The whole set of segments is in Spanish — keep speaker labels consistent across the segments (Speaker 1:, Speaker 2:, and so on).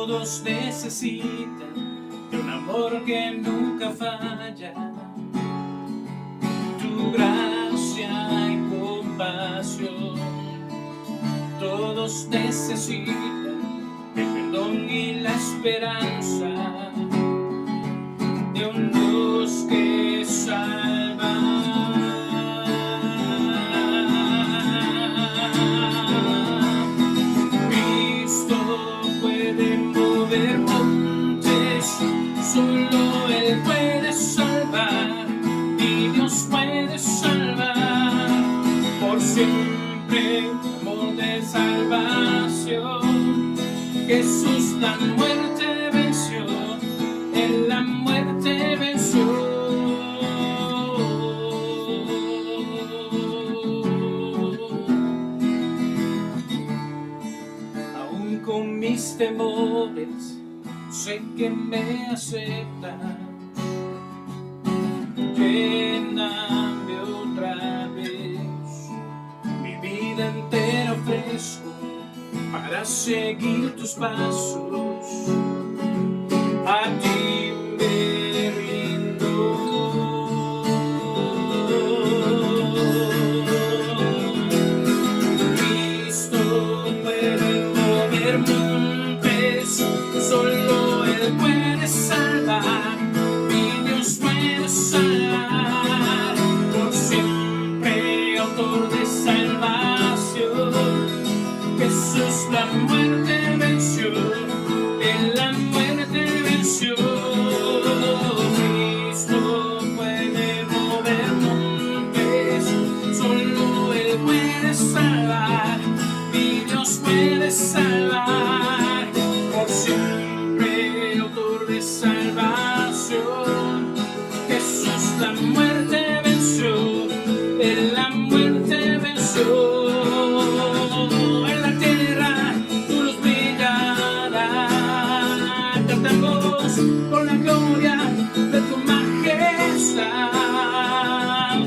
Speaker 1: Todos necesitan de un amor que nunca falla. Tu gracia y compasión. Todos necesitan el perdón y la esperanza de un Dios que salva. Cristo puede mover montes, solo Él puede salvar, y Dios puede salvar por siempre. Amor de salvación, Jesús la muerte venció, en la muerte venció. Aún con mis temores, sé que me aceptas. Lléname otra vez, mi vida entera ofrezco para seguir tus pasos. A ti me rindo. Cristo puede mover montes, solo Él puede salvar, mi Dios puede salvar por siempre, autor de salvación. Jesús la muerte venció, en la muerte venció. Cristo puede mover montes, solo Él puede salvar, mi Dios puede salvar por siempre, autor de salvación. Jesús la muerte venció, en la muerte venció. Con la gloria de tu majestad,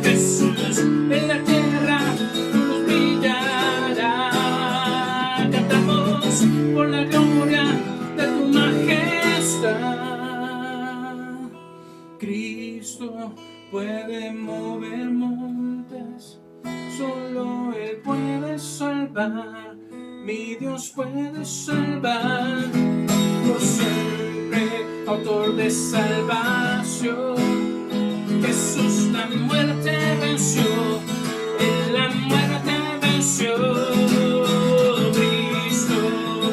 Speaker 1: Jesús, en la tierra tu luz brillará. Cantamos por la gloria de tu majestad. Cristo puede mover montes, solo Él puede salvar, mi Dios puede salvar por siempre, autor de salvación. Jesús la muerte venció, en la muerte venció. Cristo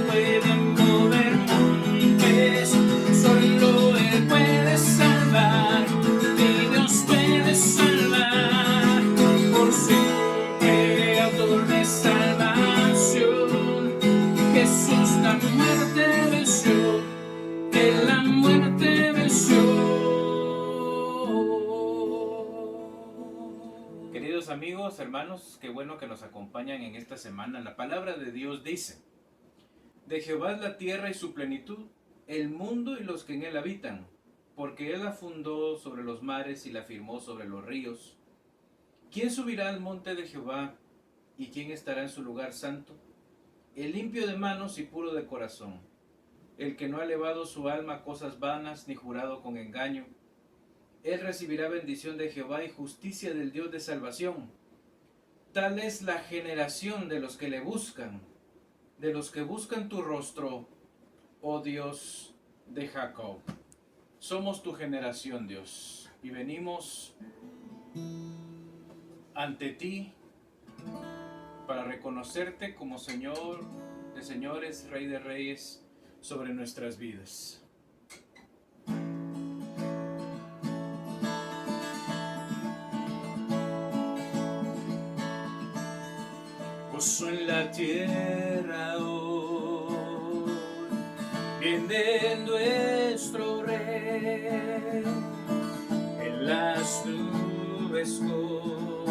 Speaker 1: puede mover montes, solo Él puede salvar, mi Dios puede salvar por siempre, autor de salvación. Jesús la muerte venció, en la muerte venció. Queridos amigos, hermanos, qué bueno que nos acompañan en esta semana. La palabra de Dios dice: de Jehová es la tierra y su plenitud, el mundo y los que en él habitan, porque él la fundó sobre los mares y la firmó sobre los ríos. ¿Quién subirá al monte de Jehová, y quién estará en su lugar santo? El limpio de manos y puro de corazón, el que no ha elevado su alma a cosas vanas, ni jurado con engaño. Él recibirá bendición de Jehová y justicia del Dios de salvación. Tal es la generación de los que le buscan, de los que buscan tu rostro, oh Dios de Jacob. Somos tu generación, Dios, y venimos ante ti para reconocerte como Señor de señores, Rey de reyes, sobre nuestras vidas. Gozo en la tierra hoy, viene nuestro Rey, en las nubes con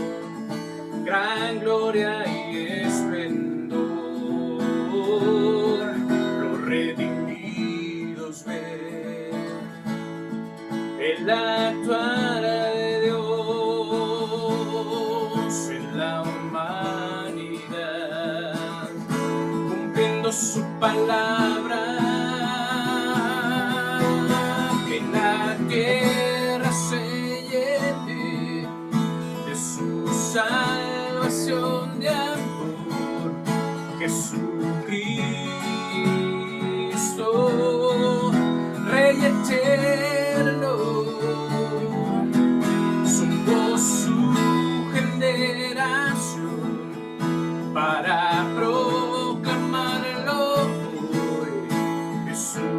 Speaker 1: gran gloria y esplendor. Los redimidos ven el actuar de Dios en la humanidad, cumpliendo su palabra salvación de amor, Jesucristo, Rey eterno, somos su generación para proclamarlo hoy, Jesucristo,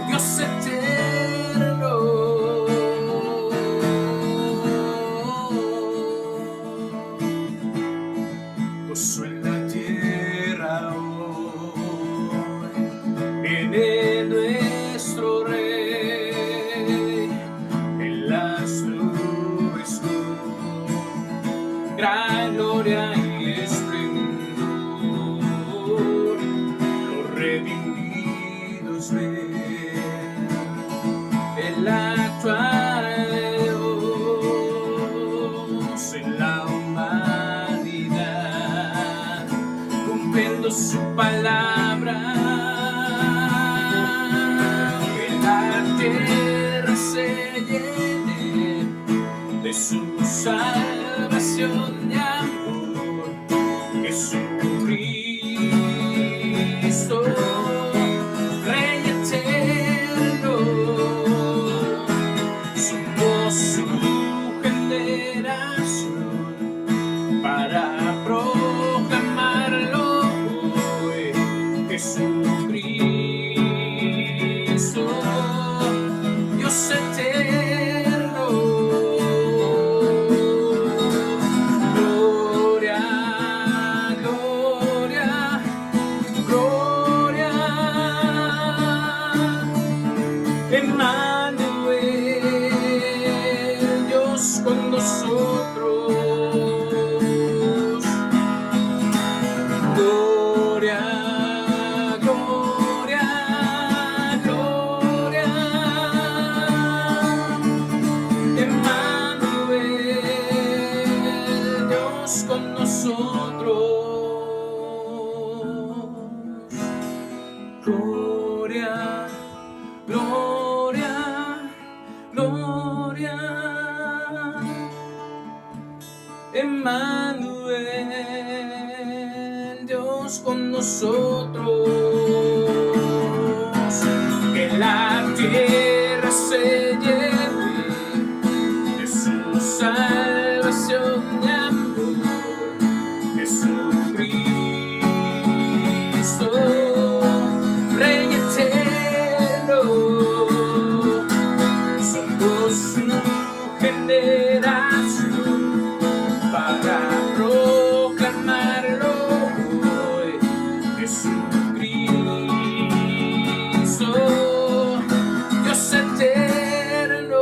Speaker 1: Dios eterno. Gozo en la tierra hoy, viene nuestro Rey, en las nubes con gran gloria y esplendor, los redimidos ven el actual de Dios en la humanidad, cumpliendo su palabra, que la tierra se llene de su salvación de amor, Jesucristo, Rey eterno, somos su generación para proclamarlo hoy, Jesucristo, Dios eterno. Gloria, gloria, gloria, Emmanuel, Dios con nosotros. Gloria, gloria, gloria, Emmanuel, Dios con nosotros. Gloria, gloria, gloria, Emmanuel, Dios con nosotros. Que la tierra se llene de su salvación de amor, Jesucristo, Rey eterno, somos su generación para proclamarlo hoy, Jesucristo, Dios eterno.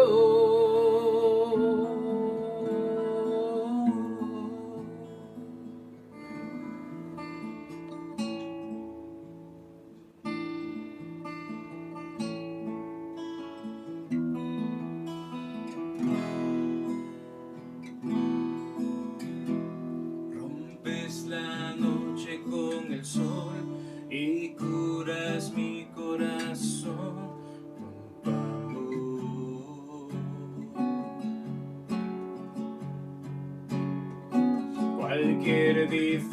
Speaker 1: Rompes la noche con el sol y curas mi corazón con tu amor. Cualquier dificultad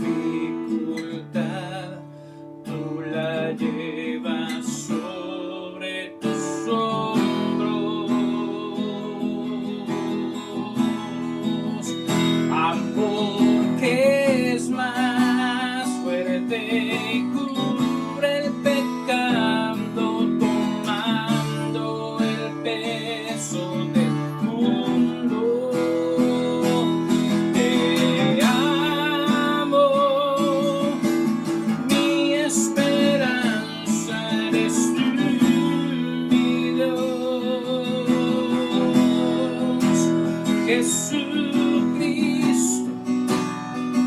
Speaker 1: tú la llevas sobre tus hombros. Amor que es más fuerte y cubre el pecado, tomando el peso del mundo. Te amo, mi esperanza eres tú, mi Dios, Jesucristo.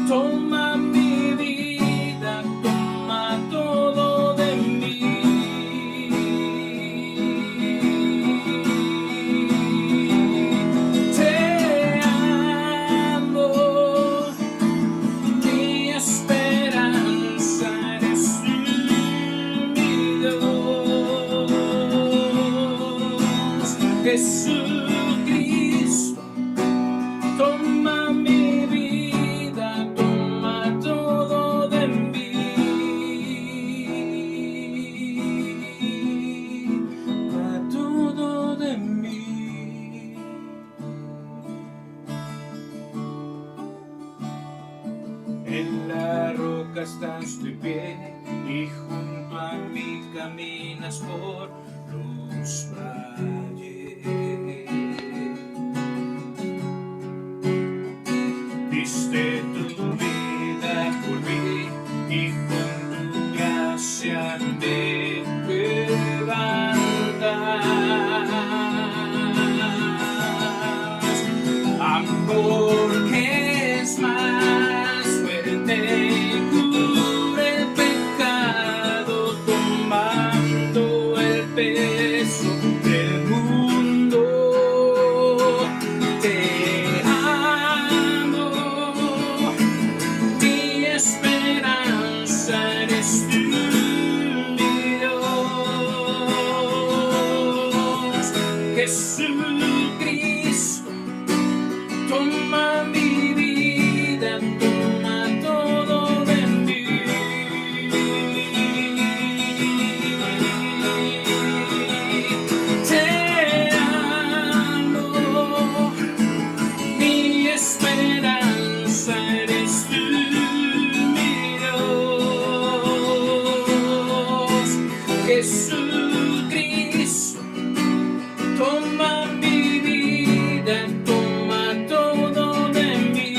Speaker 1: Toma mi vida, toma todo de mí. Te amo, mi esperanza eres tú, mi Dios, Jesús. Jesucristo, toma mi vida, toma todo de mí, toma todo de mí. En la roca estás de pie y junto a mí caminas por los valles. Diste tu vida por mí y con tu gracia me levantas. Amor que es más fuerte y cubre el pecado, tomando el peso del mundo. Te amo, mi esperanza eres tú, mi Dios. Jesucristo, toma mi vida, toma todo de mí. Te amo, mi esperanza eres tú, mi Dios. Jesucristo, toma mi vida, toma todo de mí.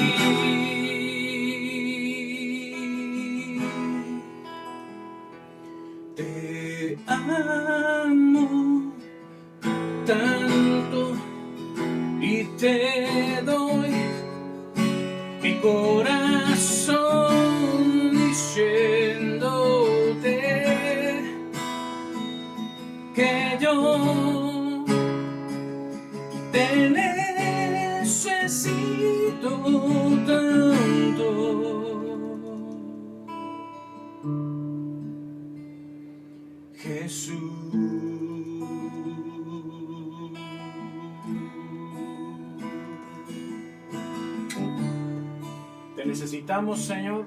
Speaker 1: Te amo tanto y te doy mi corazón diciéndote que yo te necesito tanto. Jesús, te necesitamos, Señor,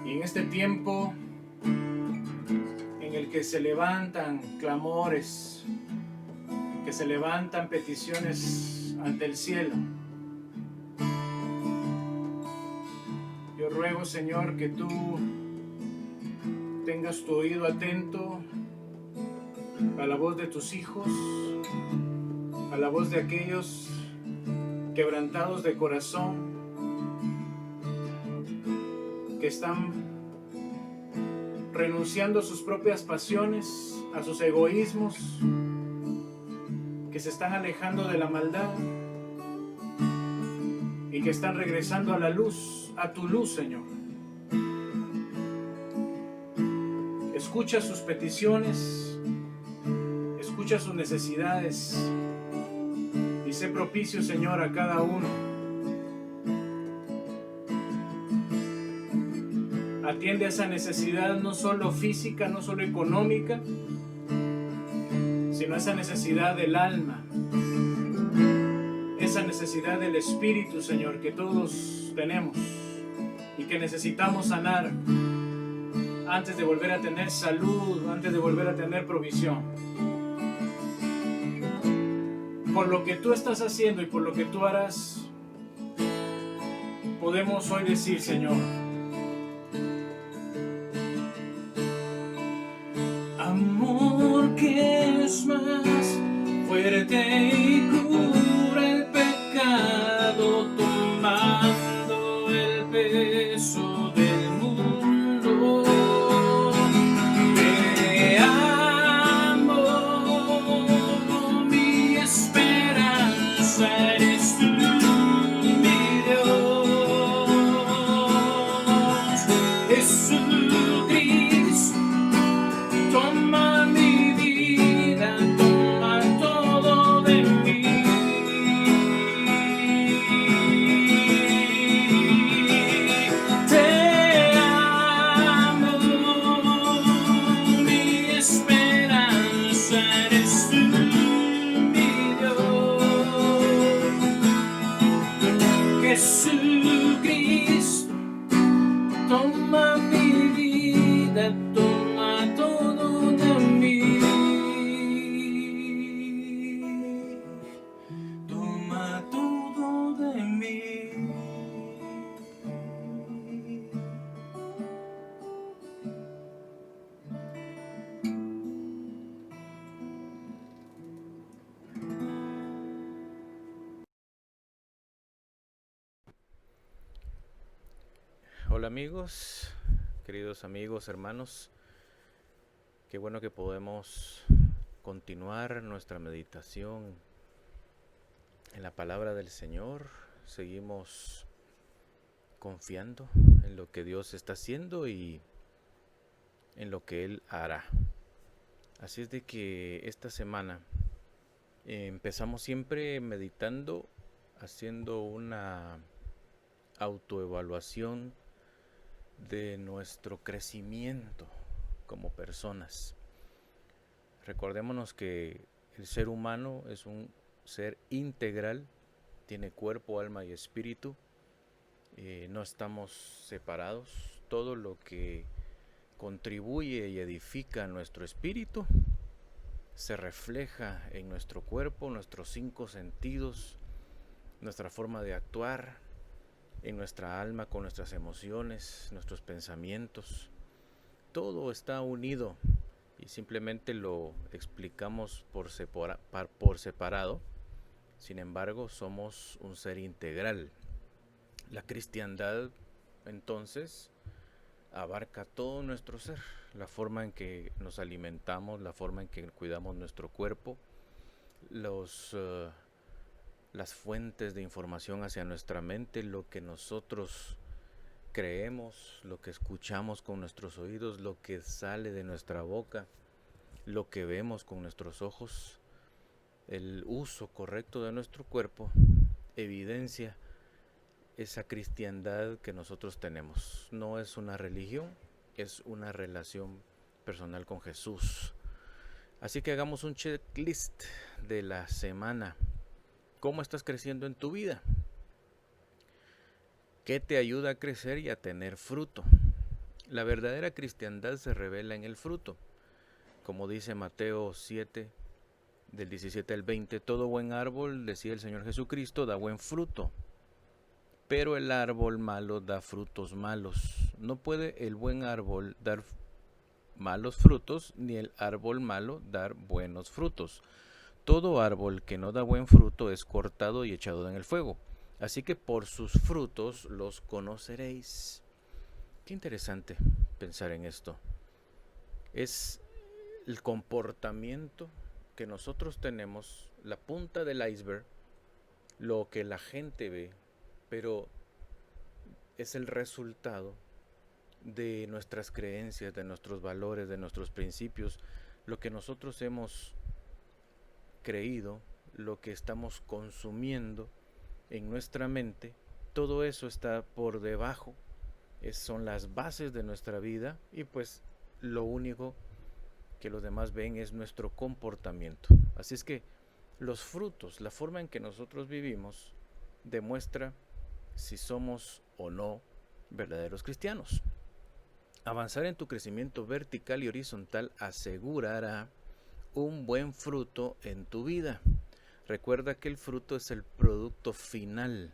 Speaker 1: y en este tiempo en el que se levantan clamores, que se levantan peticiones ante el cielo, yo ruego, Señor, que tú tengas tu oído atento a la voz de tus hijos, a la voz de aquellos quebrantados de corazón, que están renunciando a sus propias pasiones, a sus egoísmos, que se están alejando de la maldad y que están regresando a la luz, a tu luz, Señor. Escucha sus peticiones, escucha sus necesidades y sé propicio, Señor, a cada uno. Atiende a esa necesidad no solo física, no solo económica, sino esa necesidad del alma, esa necesidad del espíritu, Señor, que todos tenemos y que necesitamos sanar antes de volver a tener salud, antes de volver a tener provisión. Por lo que tú estás haciendo y por lo que tú harás, podemos hoy decir, Señor, amor que es más fuerte y cura el pecado, tomando el peso del mundo. Te amo, mi esperanza eres tú, mi Dios. Jesucristo, toma mi vida, toma todo de mí. Hola amigos, queridos amigos, hermanos. Qué bueno que podemos continuar nuestra meditación en la palabra del Señor. Seguimos confiando en lo que Dios está haciendo y en lo que Él hará. Así es de que esta semana empezamos siempre meditando, haciendo una autoevaluación de nuestro crecimiento como personas. Recordémonos que el ser humano es un ser integral, tiene cuerpo, alma y espíritu. No estamos separados. Todo lo que contribuye y edifica nuestro espíritu se refleja en nuestro cuerpo, nuestros 5 sentidos, nuestra forma de actuar, en nuestra alma, con nuestras emociones, nuestros pensamientos. Todo está unido y simplemente lo explicamos por separado. Sin embargo, somos un ser integral. La cristiandad, entonces, abarca todo nuestro ser, la forma en que nos alimentamos, la forma en que cuidamos nuestro cuerpo, las fuentes de información hacia nuestra mente, lo que nosotros creemos, lo que escuchamos con nuestros oídos, lo que sale de nuestra boca, lo que vemos con nuestros ojos. El uso correcto de nuestro cuerpo evidencia esa cristiandad que nosotros tenemos. No es una religión, es una relación personal con Jesús. Así que hagamos un checklist de la semana. ¿Cómo estás creciendo en tu vida? ¿Qué te ayuda a crecer y a tener fruto? La verdadera cristiandad se revela en el fruto. Como dice Mateo 7, del 17 al 20, todo buen árbol, decía el Señor Jesucristo, da buen fruto. Pero el árbol malo da frutos malos. No puede el buen árbol dar malos frutos, ni el árbol malo dar buenos frutos. Todo árbol que no da buen fruto es cortado y echado en el fuego. Así que por sus frutos los conoceréis. Qué interesante pensar en esto. Es el comportamiento que nosotros tenemos, la punta del iceberg, lo que la gente ve, pero es el resultado de nuestras creencias, de nuestros valores, de nuestros principios, lo que nosotros hemos creído, lo que estamos consumiendo en nuestra mente. Todo eso está por debajo, son las bases de nuestra vida, y pues lo único que los demás ven es nuestro comportamiento. Así es que los frutos, la forma en que nosotros vivimos, demuestra si somos o no verdaderos cristianos. Avanzar en tu crecimiento vertical y horizontal asegurará un buen fruto en tu vida. Recuerda que el fruto es el producto final,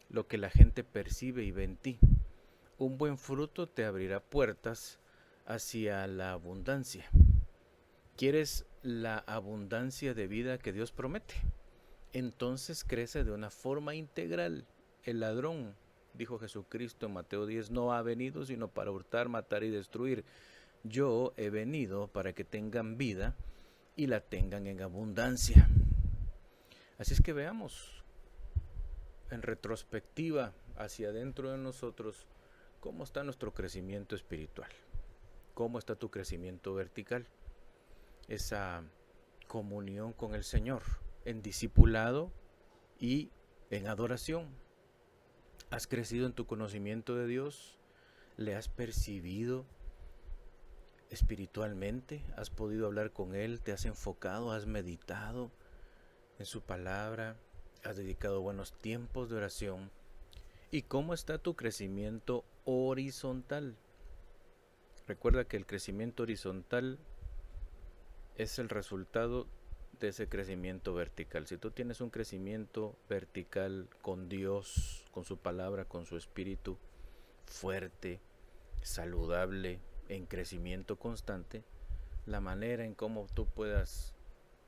Speaker 1: lo que la gente percibe y ve en ti. Un buen fruto te abrirá puertas hacia la abundancia. ¿Quieres la abundancia de vida que Dios promete? Entonces crece de una forma integral. El ladrón, dijo Jesucristo en Mateo 10, no ha venido sino para hurtar, matar y destruir. Yo he venido para que tengan vida y la tengan en abundancia. Así es que veamos en retrospectiva hacia adentro de nosotros cómo está nuestro crecimiento espiritual, cómo está tu crecimiento vertical, esa comunión con el Señor en discipulado y en adoración. ¿Has crecido en tu conocimiento de Dios? ¿Le has percibido espiritualmente? ¿Has podido hablar con Él? ¿Te has enfocado? ¿Has meditado en su palabra? ¿Has dedicado buenos tiempos de oración? ¿Y cómo está tu crecimiento horizontal? Recuerda que el crecimiento horizontal es el resultado de ese crecimiento vertical. Si tú tienes un crecimiento vertical con Dios, con su palabra, con su espíritu fuerte, saludable, en crecimiento constante, la manera en cómo tú puedas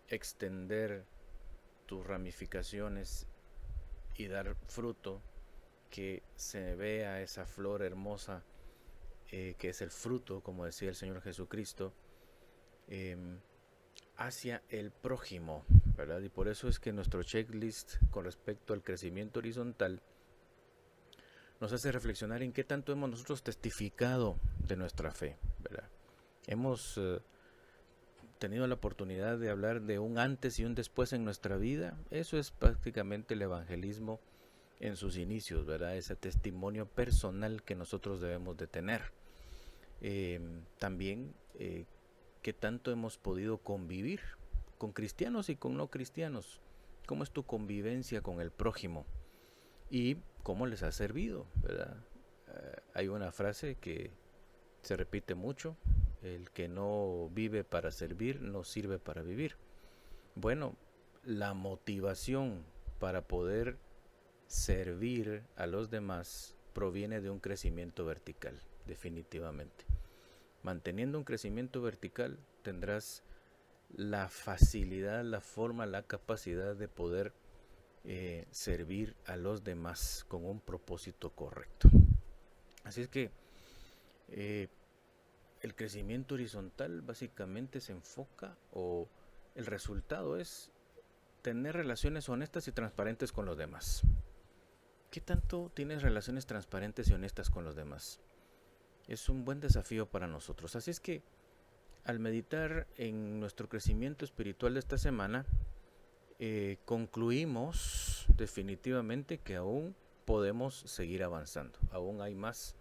Speaker 1: extender tus ramificaciones y dar fruto
Speaker 2: que se vea esa flor hermosa que es el fruto, como decía el Señor Jesucristo, hacia el prójimo, ¿verdad? Y por eso es que nuestro checklist con respecto al crecimiento horizontal nos hace reflexionar en qué tanto hemos nosotros testificado de nuestra fe, ¿verdad? Hemos tenido la oportunidad de hablar de un antes y un después en nuestra vida. Eso es prácticamente el evangelismo en sus inicios, ¿verdad? Ese testimonio personal que nosotros debemos de tener. También qué tanto hemos podido convivir con cristianos y con no cristianos. ¿Cómo es tu convivencia con el prójimo? Y cómo les ha servido, ¿verdad? Hay una frase que se repite mucho: el que no vive para servir, no sirve para vivir. Bueno, la motivación para poder servir a los demás proviene de un crecimiento vertical, definitivamente. Manteniendo un crecimiento vertical tendrás la facilidad, la forma, la capacidad de poder servir a los demás con un propósito correcto. Así es que el crecimiento horizontal básicamente se enfoca, o el resultado es tener relaciones honestas y transparentes con los demás. ¿Qué tanto tienes relaciones transparentes y honestas con los demás? Es un buen desafío para nosotros. Así es que al meditar en nuestro crecimiento espiritual de esta semana, concluimos definitivamente que aún podemos seguir avanzando. Aún hay más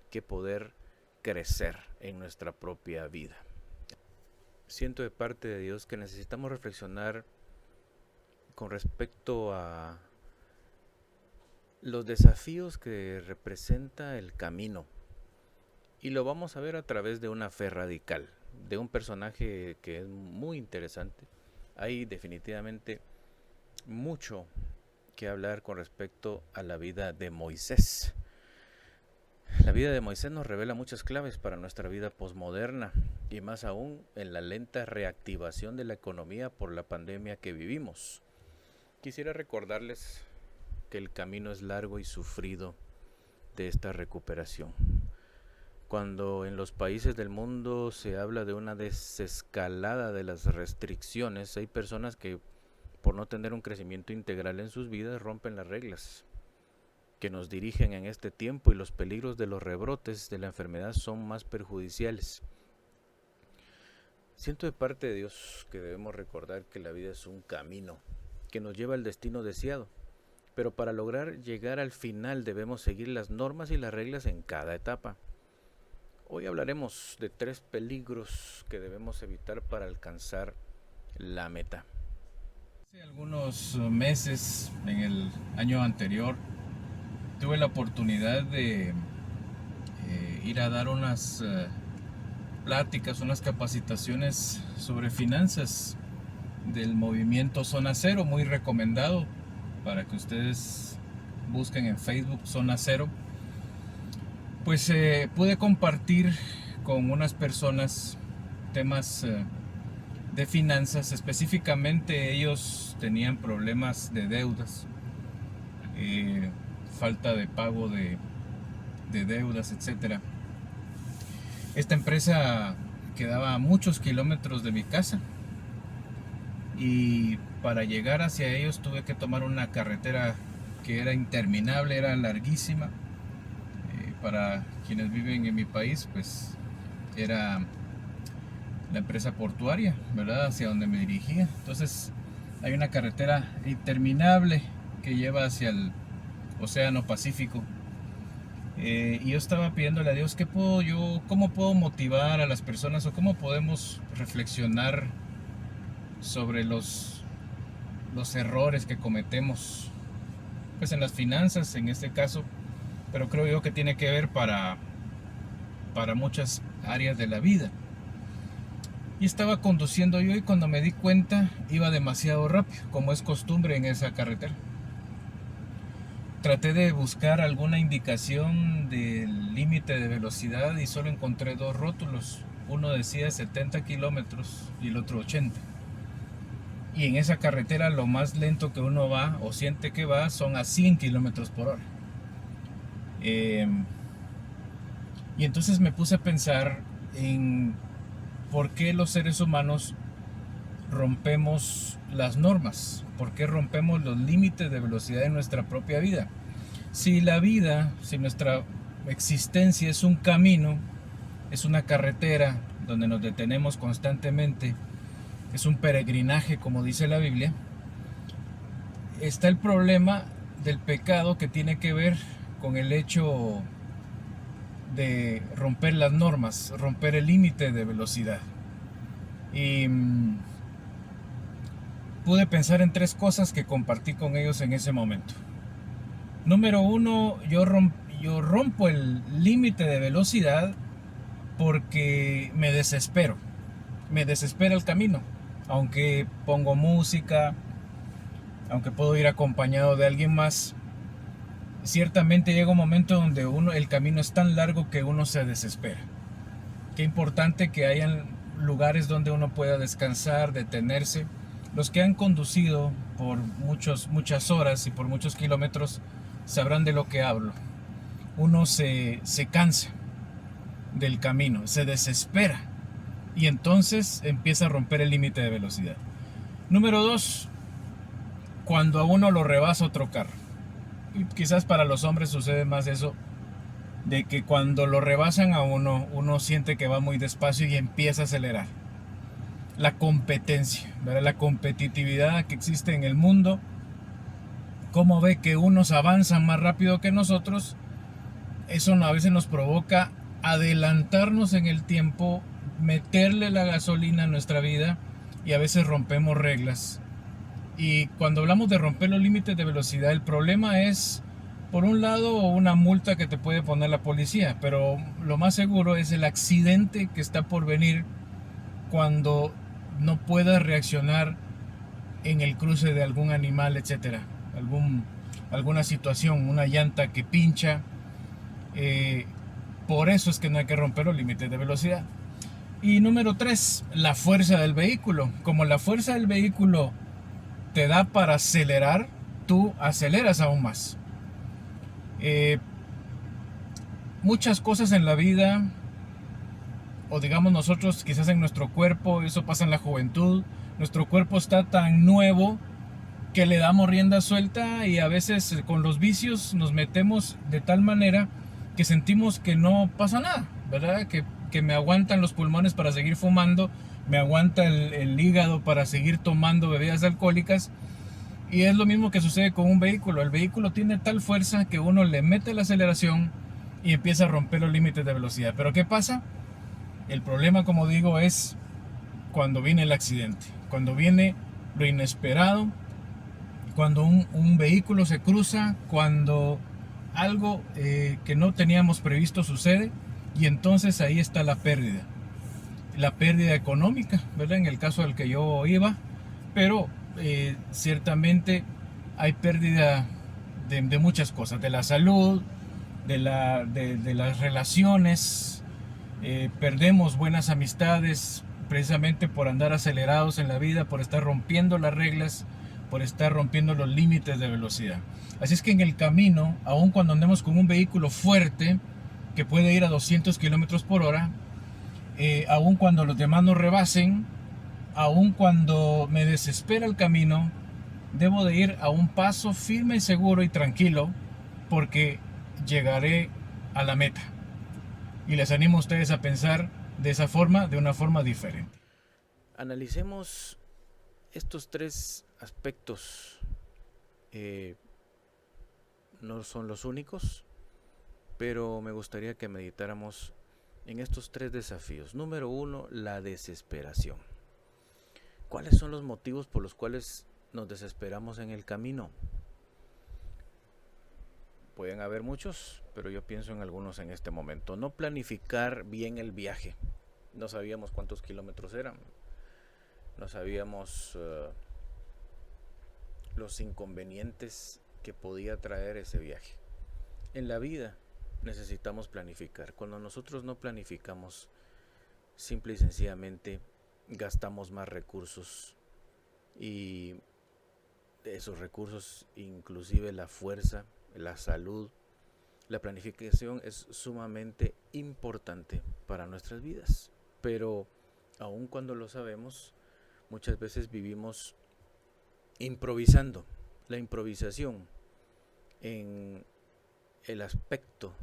Speaker 2: que poder crecer en nuestra propia vida. Siento de parte de Dios que necesitamos reflexionar con respecto a los desafíos que representa el camino. Y lo vamos a ver a través de una fe radical, de un personaje que es muy interesante. Hay definitivamente mucho que hablar con respecto a la vida de Moisés. La vida de Moisés nos revela muchas claves para nuestra vida posmoderna, y más aún en la lenta reactivación de la economía por la pandemia que vivimos. Quisiera recordarles que el camino es largo y sufrido de esta recuperación. Cuando en los países del mundo se habla de una desescalada de las restricciones, hay personas que, por no tener un crecimiento integral en sus vidas, rompen las reglas que nos dirigen en este tiempo, y los peligros de los rebrotes de la enfermedad son más perjudiciales. Siento de parte de Dios que debemos recordar que la vida es un camino que nos lleva al destino deseado, pero para lograr llegar al final debemos seguir las normas y las reglas en cada etapa. Hoy hablaremos de 3 peligros que debemos evitar para alcanzar la meta.
Speaker 1: Hace algunos meses, en el año anterior, tuve la oportunidad de ir a dar unas pláticas, unas capacitaciones sobre finanzas del movimiento Zona Cero, muy recomendado para que ustedes busquen en Facebook Zona Cero. Pues pude compartir con unas personas temas de finanzas. Específicamente ellos tenían problemas de deudas, falta de pago de deudas, etcétera. Esta empresa quedaba a muchos kilómetros de mi casa, y para llegar hacia ellos tuve que tomar una carretera que era interminable, era larguísima. Para quienes viven en mi país, pues era la empresa portuaria, ¿verdad? Hacia donde me dirigía. Entonces hay una carretera interminable que lleva hacia el Océano Pacífico. Y yo estaba pidiéndole a Dios, ¿cómo puedo motivar a las personas, o cómo podemos reflexionar sobre los errores que cometemos, pues en las finanzas en este caso, pero creo yo que tiene que ver para muchas áreas de la vida. Y estaba conduciendo yo, y cuando me di cuenta iba demasiado rápido, como es costumbre en esa carretera. Traté de buscar alguna indicación del límite de velocidad y solo encontré 2 rótulos. Uno decía 70 kilómetros y el otro 80. Y en esa carretera lo más lento que uno va o siente que va son a 100 kilómetros por hora. Eh, y entonces me puse a pensar en por qué los seres humanos rompemos las normas, por qué rompemos los límites de velocidad en nuestra propia vida. Si la vida, si nuestra existencia es un camino, es una carretera donde nos detenemos constantemente, es un peregrinaje como dice la Biblia, está el problema del pecado que tiene que ver con el hecho de romper las normas, romper el límite de velocidad. Y pude pensar en tres cosas que compartí con ellos en ese momento. Número uno, yo rompo el límite de velocidad porque me desespero. Me desespera el camino. Aunque pongo música, aunque puedo ir acompañado de alguien más, ciertamente llega un momento donde el camino es tan largo que uno se desespera. Qué importante que hayan lugares donde uno pueda descansar, detenerse. Los que han conducido por muchas horas y por muchos kilómetros sabrán de lo que hablo. Uno se cansa del camino, se desespera y entonces empieza a romper el límite de velocidad. Número dos, cuando a uno lo rebasa otro carro. Y quizás para los hombres sucede más eso, de que cuando lo rebasan a uno siente que va muy despacio y empieza a acelerar. La competencia, ¿verdad? La competitividad que existe en el mundo, cómo ve que unos avanzan más rápido que nosotros, eso a veces nos provoca adelantarnos en el tiempo, meterle la gasolina a nuestra vida y a veces rompemos reglas. Y cuando hablamos de romper los límites de velocidad, el problema es, por un lado, una multa que te puede poner la policía, pero lo más seguro es el accidente que está por venir cuando no puedas reaccionar en el cruce de algún animal, etcétera, alguna situación, una llanta que pincha. Por eso es que no hay que romper los límites de velocidad. Y número 3, la fuerza del vehículo. Como la fuerza del vehículo te da para acelerar, tú aceleras aún más. Muchas cosas en la vida, o digamos nosotros quizás en nuestro cuerpo, eso pasa en la juventud, nuestro cuerpo está tan nuevo que le damos rienda suelta y a veces con los vicios nos metemos de tal manera que sentimos que no pasa nada, ¿verdad? Que me aguantan los pulmones para seguir fumando, me aguanta el hígado para seguir tomando bebidas alcohólicas. Y es lo mismo que sucede con un vehículo. El vehículo tiene tal fuerza que uno le mete la aceleración y empieza a romper los límites de velocidad. Pero ¿qué pasa? El problema, como digo, es cuando viene el accidente, cuando viene lo inesperado, cuando un vehículo se cruza, cuando algo que no teníamos previsto sucede, y entonces ahí está la pérdida económica, ¿verdad? En el caso del que yo iba, pero ciertamente hay pérdida de muchas cosas, de la salud, de las relaciones, perdemos buenas amistades precisamente por andar acelerados en la vida, por estar rompiendo las reglas, por estar rompiendo los límites de velocidad. Así es que en el camino, aun cuando andemos con un vehículo fuerte que puede ir a 200 kilómetros por hora, aun cuando los demás nos rebasen, aun cuando me desespera el camino, debo de ir a un paso firme, seguro y tranquilo, porque llegaré a la meta. Y les animo a ustedes a pensar de esa forma, de una forma diferente.
Speaker 2: Analicemos estos tres aspectos. No son los únicos, pero me gustaría que meditáramos en estos tres desafíos. Número 1, la desesperación. ¿Cuáles son los motivos por los cuales nos desesperamos en el camino? Pueden haber muchos, pero yo pienso en algunos en este momento. No planificar bien el viaje. No sabíamos cuántos kilómetros eran. No sabíamos los inconvenientes que podía traer ese viaje. En la vida necesitamos planificar. Cuando nosotros no planificamos, simple y sencillamente gastamos más recursos, y de esos recursos inclusive la fuerza, la salud, La planificación es sumamente importante para nuestras vidas, pero aun cuando lo sabemos, muchas veces vivimos improvisando. La improvisación en el aspecto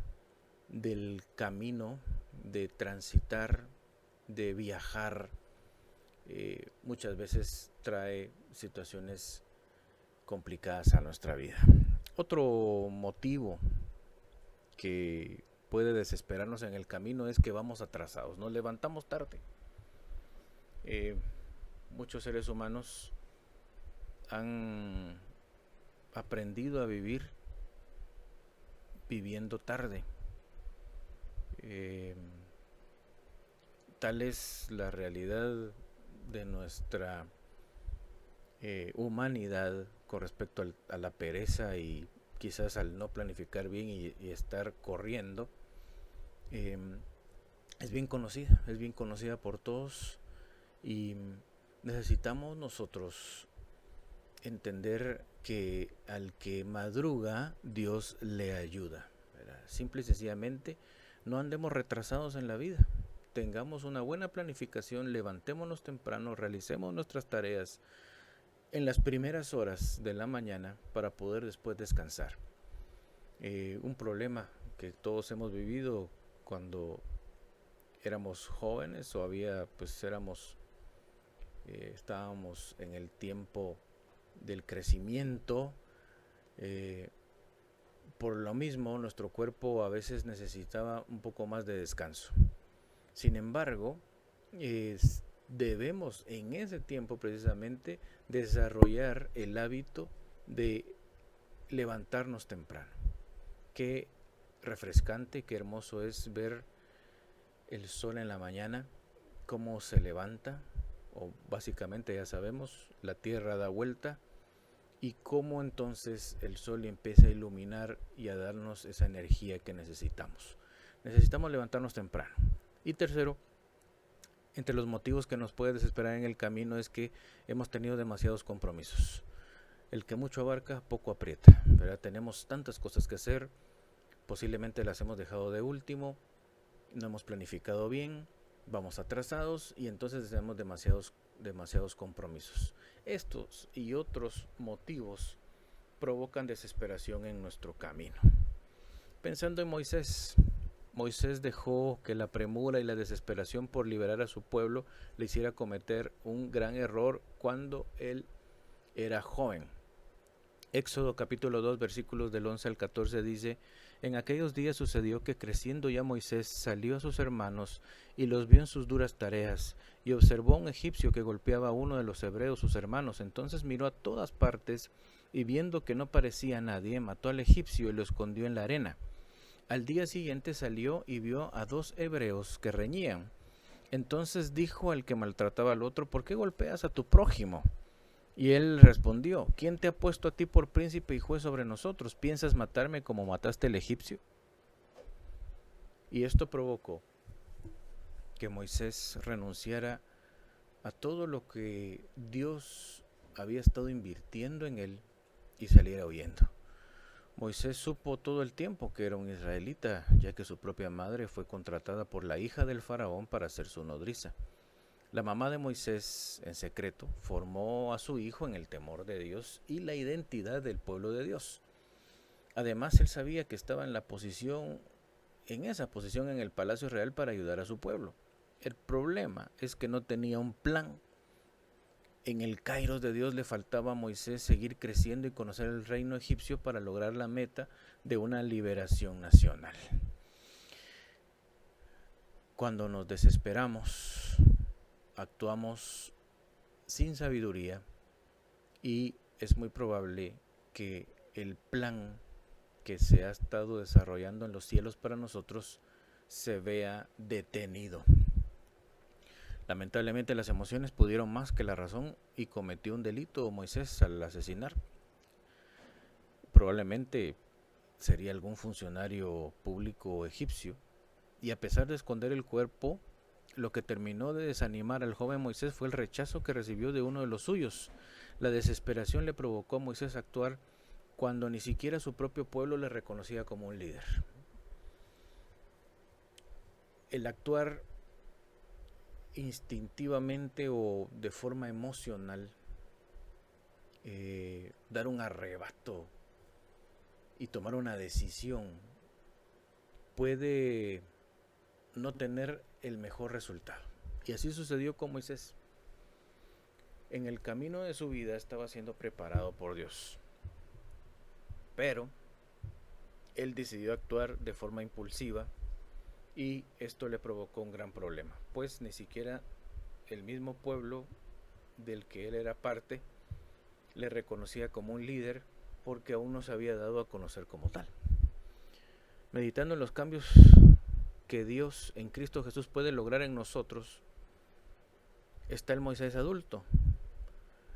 Speaker 2: del camino, de transitar, de viajar, muchas veces trae situaciones complicadas a nuestra vida. Otro motivo que puede desesperarnos en el camino es que vamos atrasados, nos levantamos tarde. Muchos seres humanos han aprendido a vivir viviendo tarde. Tal es la realidad de nuestra humanidad con respecto a la pereza y quizás al no planificar bien y estar corriendo. Es bien conocida por todos, y necesitamos nosotros entender que al que madruga, Dios le ayuda, ¿verdad? Simple y sencillamente, no andemos retrasados en la vida. Tengamos una buena planificación, levantémonos temprano, realicemos nuestras tareas en las primeras horas de la mañana para poder después descansar. Un problema que todos hemos vivido cuando éramos jóvenes o estábamos en el tiempo del crecimiento. Por lo mismo, nuestro cuerpo a veces necesitaba un poco más de descanso. Sin embargo, debemos en ese tiempo precisamente desarrollar el hábito de levantarnos temprano. Qué refrescante, qué hermoso es ver el sol en la mañana, cómo se levanta, o básicamente ya sabemos, la tierra da vuelta, y cómo entonces el sol empieza a iluminar y a darnos esa energía que necesitamos. Necesitamos levantarnos temprano. Y tercero, entre los motivos que nos puede desesperar en el camino es que hemos tenido demasiados compromisos. El que mucho abarca, poco aprieta, ¿verdad? Tenemos tantas cosas que hacer, posiblemente las hemos dejado de último, no hemos planificado bien, vamos atrasados y entonces tenemos demasiados compromisos. Estos y otros motivos provocan desesperación en nuestro camino. Pensando en Moisés dejó que la premura y la desesperación por liberar a su pueblo le hiciera cometer un gran error cuando él era joven. Éxodo capítulo 2 versículos del 11 al 14 dice: en aquellos días sucedió que creciendo ya Moisés salió a sus hermanos y los vio en sus duras tareas, y observó a un egipcio que golpeaba a uno de los hebreos, sus hermanos. Entonces miró a todas partes y viendo que no parecía a nadie, mató al egipcio y lo escondió en la arena. Al día siguiente salió y vio a 2 hebreos que reñían. Entonces dijo al que maltrataba al otro: ¿por qué golpeas a tu prójimo? Y él respondió: ¿quién te ha puesto a ti por príncipe y juez sobre nosotros? ¿Piensas matarme como mataste al egipcio? Y esto provocó que Moisés renunciara a todo lo que Dios había estado invirtiendo en él y saliera huyendo. Moisés supo todo el tiempo que era un israelita, ya que su propia madre fue contratada por la hija del faraón para ser su nodriza. La mamá de Moisés, en secreto, formó a su hijo en el temor de Dios y la identidad del pueblo de Dios. Además, él sabía que estaba en esa posición en el palacio real para ayudar a su pueblo. El problema es que no tenía un plan. En el Kairos de Dios le faltaba a Moisés seguir creciendo y conocer el reino egipcio para lograr la meta de una liberación nacional. Cuando nos desesperamos, actuamos sin sabiduría y es muy probable que el plan que se ha estado desarrollando en los cielos para nosotros se vea detenido. Lamentablemente las emociones pudieron más que la razón y cometió un delito Moisés al asesinar. Probablemente sería algún funcionario público egipcio, y a pesar de esconder el cuerpo, lo que terminó de desanimar al joven Moisés fue el rechazo que recibió de uno de los suyos. La desesperación le provocó a Moisés a actuar cuando ni siquiera su propio pueblo le reconocía como un líder. El actuar instintivamente o de forma emocional, dar un arrebato y tomar una decisión puede no tener el mejor resultado. Y así sucedió con Moisés. En el camino de su vida estaba siendo preparado por Dios, pero él decidió actuar de forma impulsiva y esto le provocó un gran problema, pues ni siquiera el mismo pueblo del que él era parte le reconocía como un líder, porque aún no se había dado a conocer como tal. Meditando en los cambios que Dios en Cristo Jesús puede lograr en nosotros, está el Moisés adulto.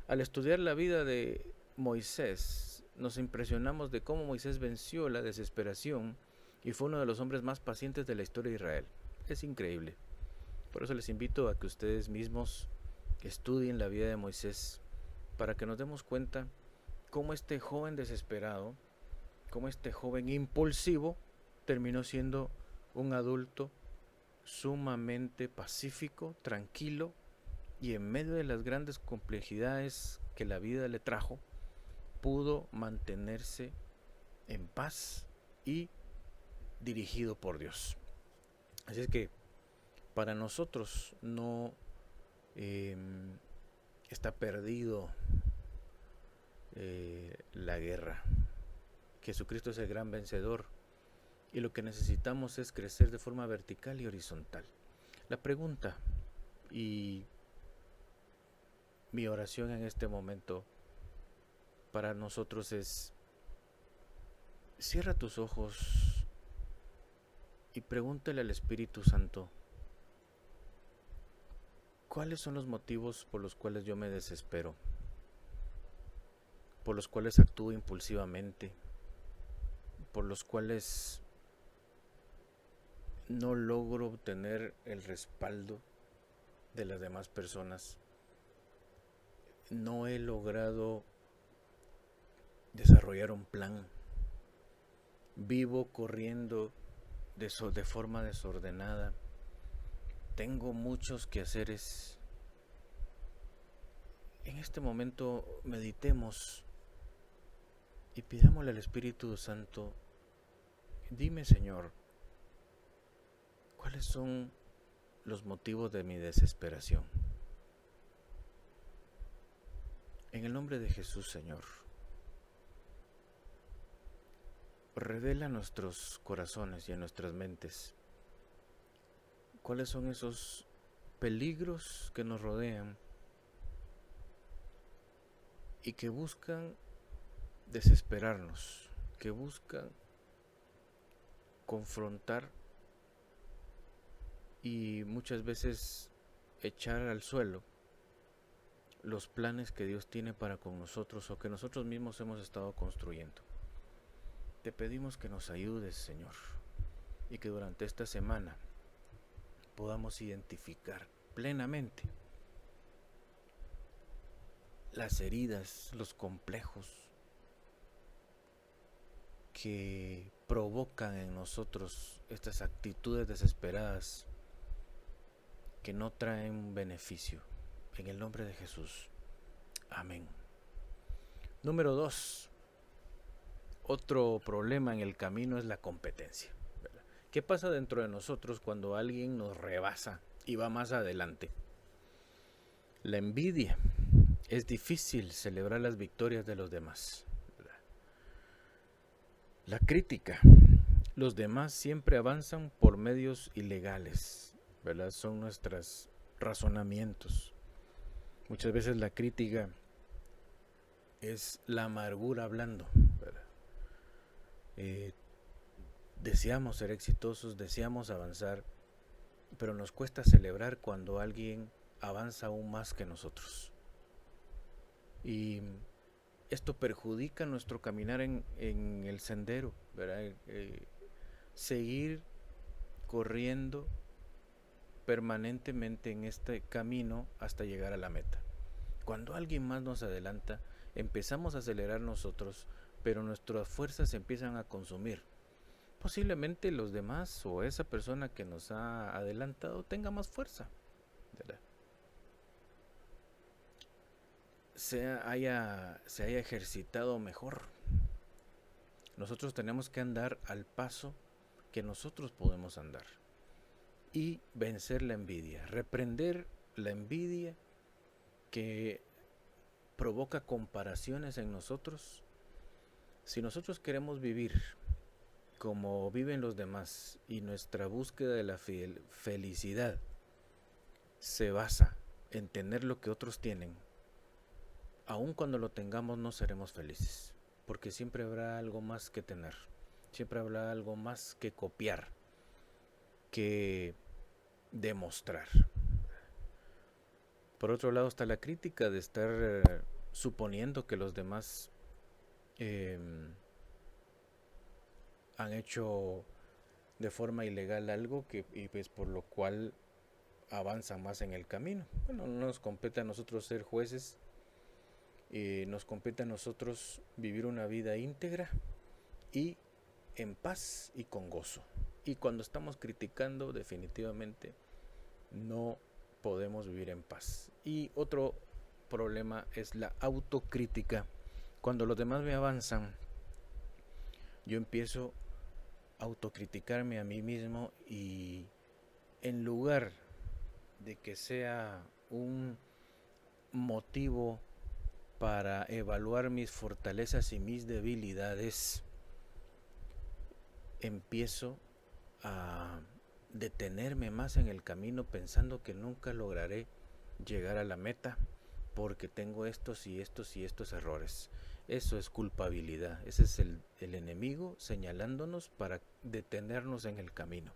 Speaker 2: Al estudiar la vida de Moisés, nos impresionamos de cómo Moisés venció la desesperación y fue uno de los hombres más pacientes de la historia de Israel. Es increíble. Por eso les invito a que ustedes mismos estudien la vida de Moisés, para que nos demos cuenta cómo este joven desesperado, cómo este joven impulsivo, terminó siendo un adulto sumamente pacífico, tranquilo, y en medio de las grandes complejidades que la vida le trajo, pudo mantenerse en paz y dirigido por Dios. Así es que para nosotros no está perdido la guerra. Jesucristo es el gran vencedor y lo que necesitamos es crecer de forma vertical y horizontal. La pregunta y mi oración en este momento para nosotros es: cierra tus ojos y pregúntale al Espíritu Santo, ¿cuáles son los motivos por los cuales yo me desespero? Por los cuales actúo impulsivamente, por los cuales no logro obtener el respaldo de las demás personas. No he logrado desarrollar un plan. Vivo corriendo de forma desordenada. Tengo muchos quehaceres. En este momento meditemos y pidámosle al Espíritu Santo: dime, Señor, ¿cuáles son los motivos de mi desesperación? En el nombre de Jesús, Señor, revela a nuestros corazones y a nuestras mentes cuáles son esos peligros que nos rodean y que buscan desesperarnos, que buscan confrontar y muchas veces echar al suelo los planes que Dios tiene para con nosotros o que nosotros mismos hemos estado construyendo. Te pedimos que nos ayudes, Señor, y que durante esta semana podamos identificar plenamente las heridas, los complejos que provocan en nosotros estas actitudes desesperadas que no traen beneficio. En el nombre de Jesús. Amén. Número 2. Otro problema en el camino es la competencia, ¿verdad? ¿Qué pasa dentro de nosotros cuando alguien nos rebasa y va más adelante? La envidia. Es difícil celebrar las victorias de los demás, ¿verdad? La crítica. Los demás siempre avanzan por medios ilegales, ¿verdad? Son nuestros razonamientos. Muchas veces la crítica es la amargura hablando, ¿verdad? Deseamos ser exitosos, deseamos avanzar, pero nos cuesta celebrar cuando alguien avanza aún más que nosotros. Y esto perjudica nuestro caminar en el sendero, ¿verdad? Seguir corriendo permanentemente en este camino hasta llegar a la meta. Cuando alguien más nos adelanta, empezamos a acelerar nosotros pero nuestras fuerzas se empiezan a consumir. Posiblemente los demás o esa persona que nos ha adelantado tenga más fuerza, ¿verdad? Se haya ejercitado mejor. Nosotros tenemos que andar al paso que nosotros podemos andar y vencer la envidia, reprender la envidia que provoca comparaciones en nosotros. Si nosotros queremos vivir como viven los demás y nuestra búsqueda de la felicidad se basa en tener lo que otros tienen, aun cuando lo tengamos no seremos felices, porque siempre habrá algo más que tener, siempre habrá algo más que copiar, que demostrar. Por otro lado está la crítica de estar suponiendo que los demás han hecho de forma ilegal algo y pues por lo cual avanzan más en el camino. Bueno, no nos compete a nosotros ser jueces, nos compete a nosotros vivir una vida íntegra y en paz y con gozo. Y cuando estamos criticando, definitivamente no podemos vivir en paz. Y otro problema es la autocrítica. Cuando los demás me avanzan, yo empiezo a autocriticarme a mí mismo y en lugar de que sea un motivo para evaluar mis fortalezas y mis debilidades, empiezo a detenerme más en el camino pensando que nunca lograré llegar a la meta porque tengo estos y estos y estos errores. Eso es culpabilidad, ese es el enemigo señalándonos para detenernos en el camino.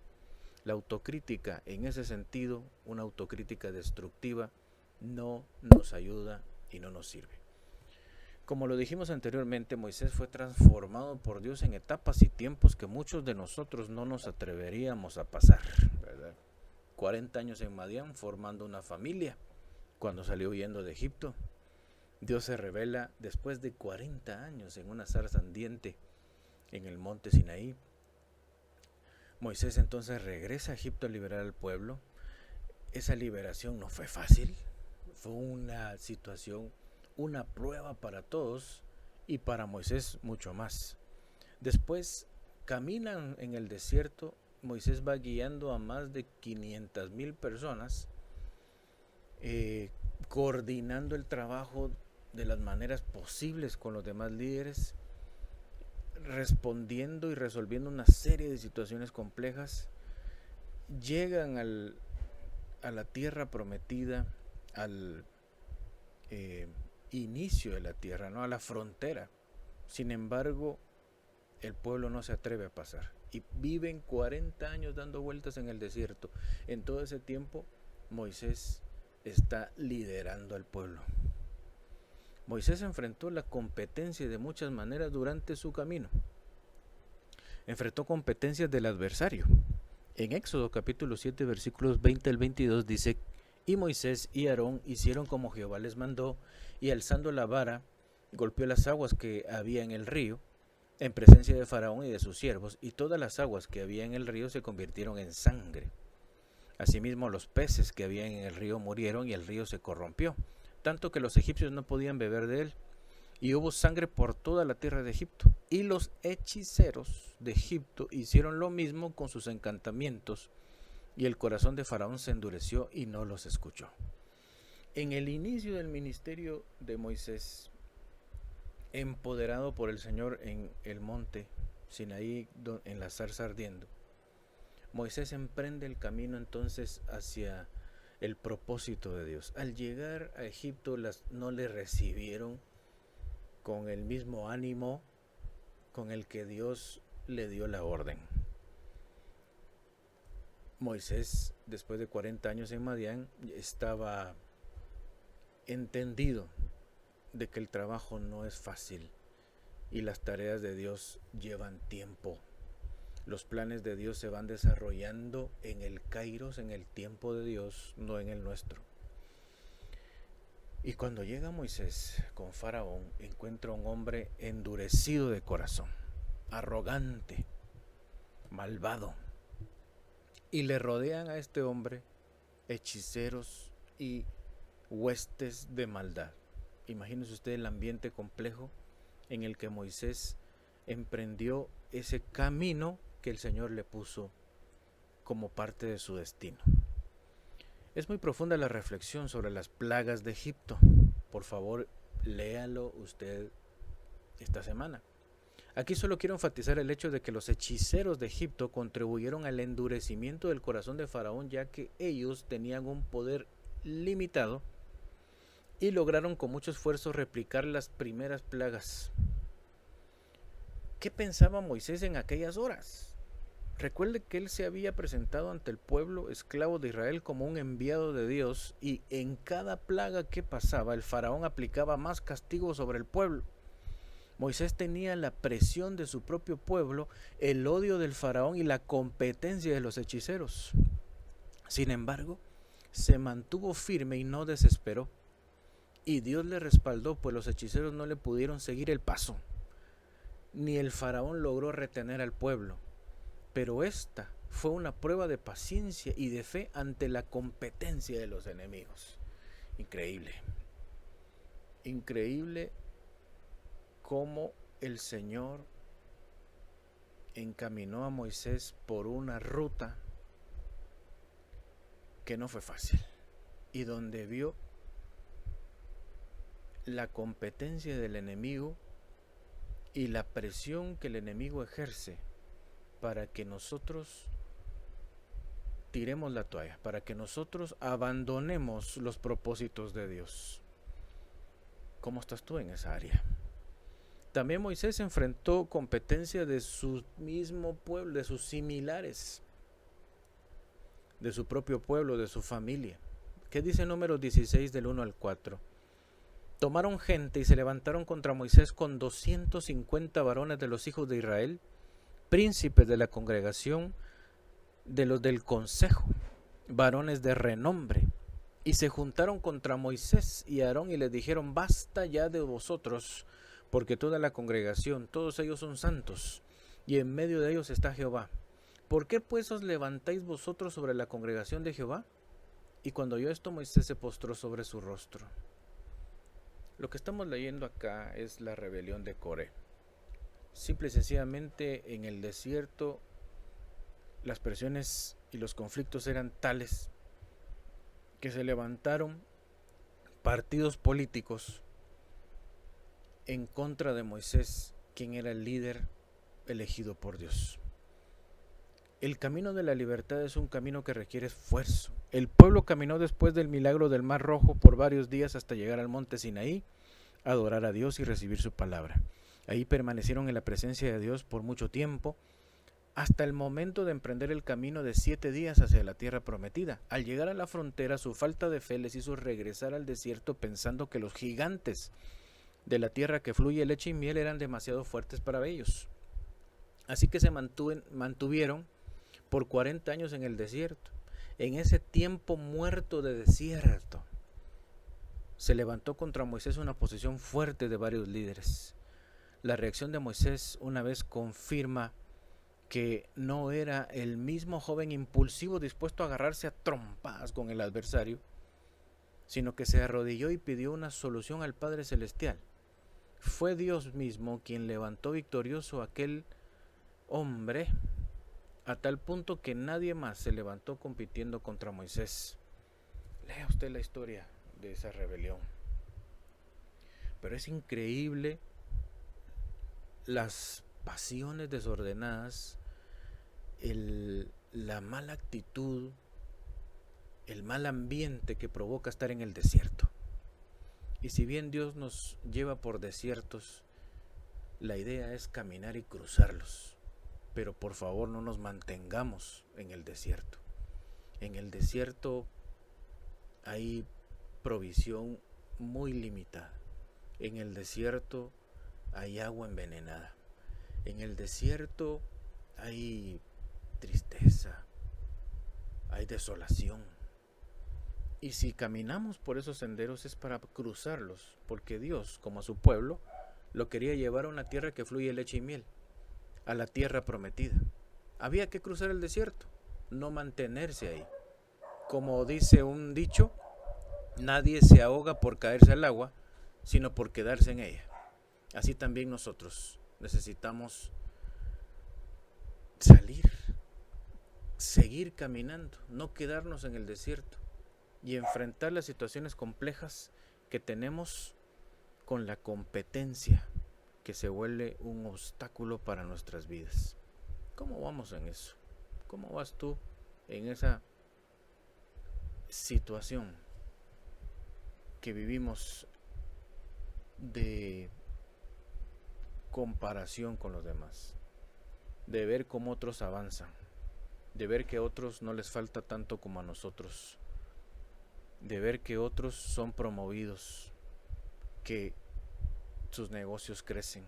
Speaker 2: La autocrítica, en ese sentido, una autocrítica destructiva, no nos ayuda y no nos sirve. Como lo dijimos anteriormente, Moisés fue transformado por Dios en etapas y tiempos que muchos de nosotros no nos atreveríamos a pasar, ¿verdad? 40 años en Madián formando una familia. Cuando salió huyendo de Egipto, Dios se revela después de 40 años en una zarza ardiente en el monte Sinaí. Moisés entonces regresa a Egipto a liberar al pueblo. Esa liberación no fue fácil, fue una situación, una prueba para todos y para Moisés mucho más. Después caminan en el desierto, Moisés va guiando a más de 500,000 personas, coordinando el trabajo de las maneras posibles con los demás líderes, respondiendo y resolviendo una serie de situaciones complejas. Llegan a la tierra prometida, al inicio de la tierra, ¿no? A la frontera. Sin embargo, el pueblo no se atreve a pasar y viven 40 años dando vueltas en el desierto. En todo ese tiempo, Moisés está liderando al pueblo. Moisés enfrentó la competencia de muchas maneras durante su camino. Enfrentó competencias del adversario. En Éxodo capítulo 7 versículos 20 al 22 dice: y Moisés y Aarón hicieron como Jehová les mandó, y alzando la vara golpeó las aguas que había en el río en presencia de Faraón y de sus siervos, y todas las aguas que había en el río se convirtieron en sangre. Asimismo los peces que había en el río murieron y el río se corrompió, tanto que los egipcios no podían beber de él, y hubo sangre por toda la tierra de Egipto. Y los hechiceros de Egipto hicieron lo mismo con sus encantamientos, y el corazón de Faraón se endureció y no los escuchó. En el inicio del ministerio de Moisés, empoderado por el Señor en el monte Sinaí, en la zarza ardiendo, Moisés emprende el camino entonces hacia el propósito de Dios. Al llegar a Egipto no le recibieron con el mismo ánimo con el que Dios le dio la orden. Moisés, después de 40 años en Madián, estaba entendido de que el trabajo no es fácil y las tareas de Dios llevan tiempo. Los planes de Dios se van desarrollando en el kairos, en el tiempo de Dios, no en el nuestro. Y cuando llega Moisés con Faraón, encuentra a un hombre endurecido de corazón, arrogante, malvado. Y le rodean a este hombre hechiceros y huestes de maldad. Imagínense usted el ambiente complejo en el que Moisés emprendió ese camino que el Señor le puso como parte de su destino. Es muy profunda la reflexión sobre las plagas de Egipto. Por favor, léalo usted esta semana. Aquí solo quiero enfatizar el hecho de que los hechiceros de Egipto contribuyeron al endurecimiento del corazón de Faraón, ya que ellos tenían un poder limitado y lograron con mucho esfuerzo replicar las primeras plagas. ¿Qué pensaba Moisés en aquellas horas? Recuerde que él se había presentado ante el pueblo esclavo de Israel como un enviado de Dios, y en cada plaga que pasaba el faraón aplicaba más castigo sobre el pueblo. Moisés tenía la presión de su propio pueblo, el odio del faraón y la competencia de los hechiceros. Sin embargo, se mantuvo firme y no desesperó. Y Dios le respaldó, pues los hechiceros no le pudieron seguir el paso. Ni el faraón logró retener al pueblo. Pero esta fue una prueba de paciencia y de fe ante la competencia de los enemigos. Increíble. Increíble cómo el Señor encaminó a Moisés por una ruta que no fue fácil y donde vio la competencia del enemigo y la presión que el enemigo ejerce para que nosotros tiremos la toalla, para que nosotros abandonemos los propósitos de Dios. ¿Cómo estás tú en esa área? También Moisés enfrentó competencia de su mismo pueblo, de sus similares, de su propio pueblo, de su familia. ¿Qué dice Números 16 del 1 al 4? Tomaron gente y se levantaron contra Moisés con 250 varones de los hijos de Israel, príncipes de la congregación, de los del consejo, varones de renombre, y se juntaron contra Moisés y Aarón y les dijeron: basta ya de vosotros, porque toda la congregación, todos ellos son santos, y en medio de ellos está Jehová. ¿Por qué pues os levantáis vosotros sobre la congregación de Jehová? Y cuando oyó esto, Moisés se postró sobre su rostro. Lo que estamos leyendo acá es la rebelión de Coré. Simple y sencillamente, en el desierto las presiones y los conflictos eran tales que se levantaron partidos políticos en contra de Moisés, quien era el líder elegido por Dios. El camino de la libertad es un camino que requiere esfuerzo. El pueblo caminó después del milagro del Mar Rojo por varios días hasta llegar al monte Sinaí, adorar a Dios y recibir su palabra. Ahí permanecieron en la presencia de Dios por mucho tiempo, hasta el momento de emprender el camino de 7 días hacia la tierra prometida. Al llegar a la frontera, su falta de fe les hizo regresar al desierto pensando que los gigantes de la tierra que fluye leche y miel eran demasiado fuertes para ellos. Así que se mantuvieron por 40 años en el desierto. En ese tiempo muerto de desierto, se levantó contra Moisés una oposición fuerte de varios líderes. La reacción de Moisés una vez confirma que no era el mismo joven impulsivo dispuesto a agarrarse a trompadas con el adversario, sino que se arrodilló y pidió una solución al Padre Celestial. Fue Dios mismo quien levantó victorioso a aquel hombre, a tal punto que nadie más se levantó compitiendo contra Moisés. Lea usted la historia de esa rebelión. Pero es increíble las pasiones desordenadas, la mala actitud, el mal ambiente que provoca estar en el desierto. Y si bien Dios nos lleva por desiertos, la idea es caminar y cruzarlos. Pero por favor no nos mantengamos en el desierto. En el desierto hay provisión muy limitada. En el desierto hay agua envenenada. En el desierto hay tristeza, hay desolación, Y si caminamos por esos senderos es para cruzarlos, porque Dios, como a su pueblo, lo quería llevar a una tierra que fluye leche y miel, a la tierra prometida. Había que cruzar el desierto, no mantenerse ahí. Como dice un dicho, nadie se ahoga por caerse al agua, sino por quedarse en ella. Así también nosotros necesitamos salir, seguir caminando, no quedarnos en el desierto y enfrentar las situaciones complejas que tenemos con la competencia que se vuelve un obstáculo para nuestras vidas. ¿Cómo vamos en eso? ¿Cómo vas tú en esa situación que vivimos de comparación con los demás? De ver cómo otros avanzan, de ver que a otros no les falta tanto como a nosotros, de ver que otros son promovidos, que sus negocios crecen,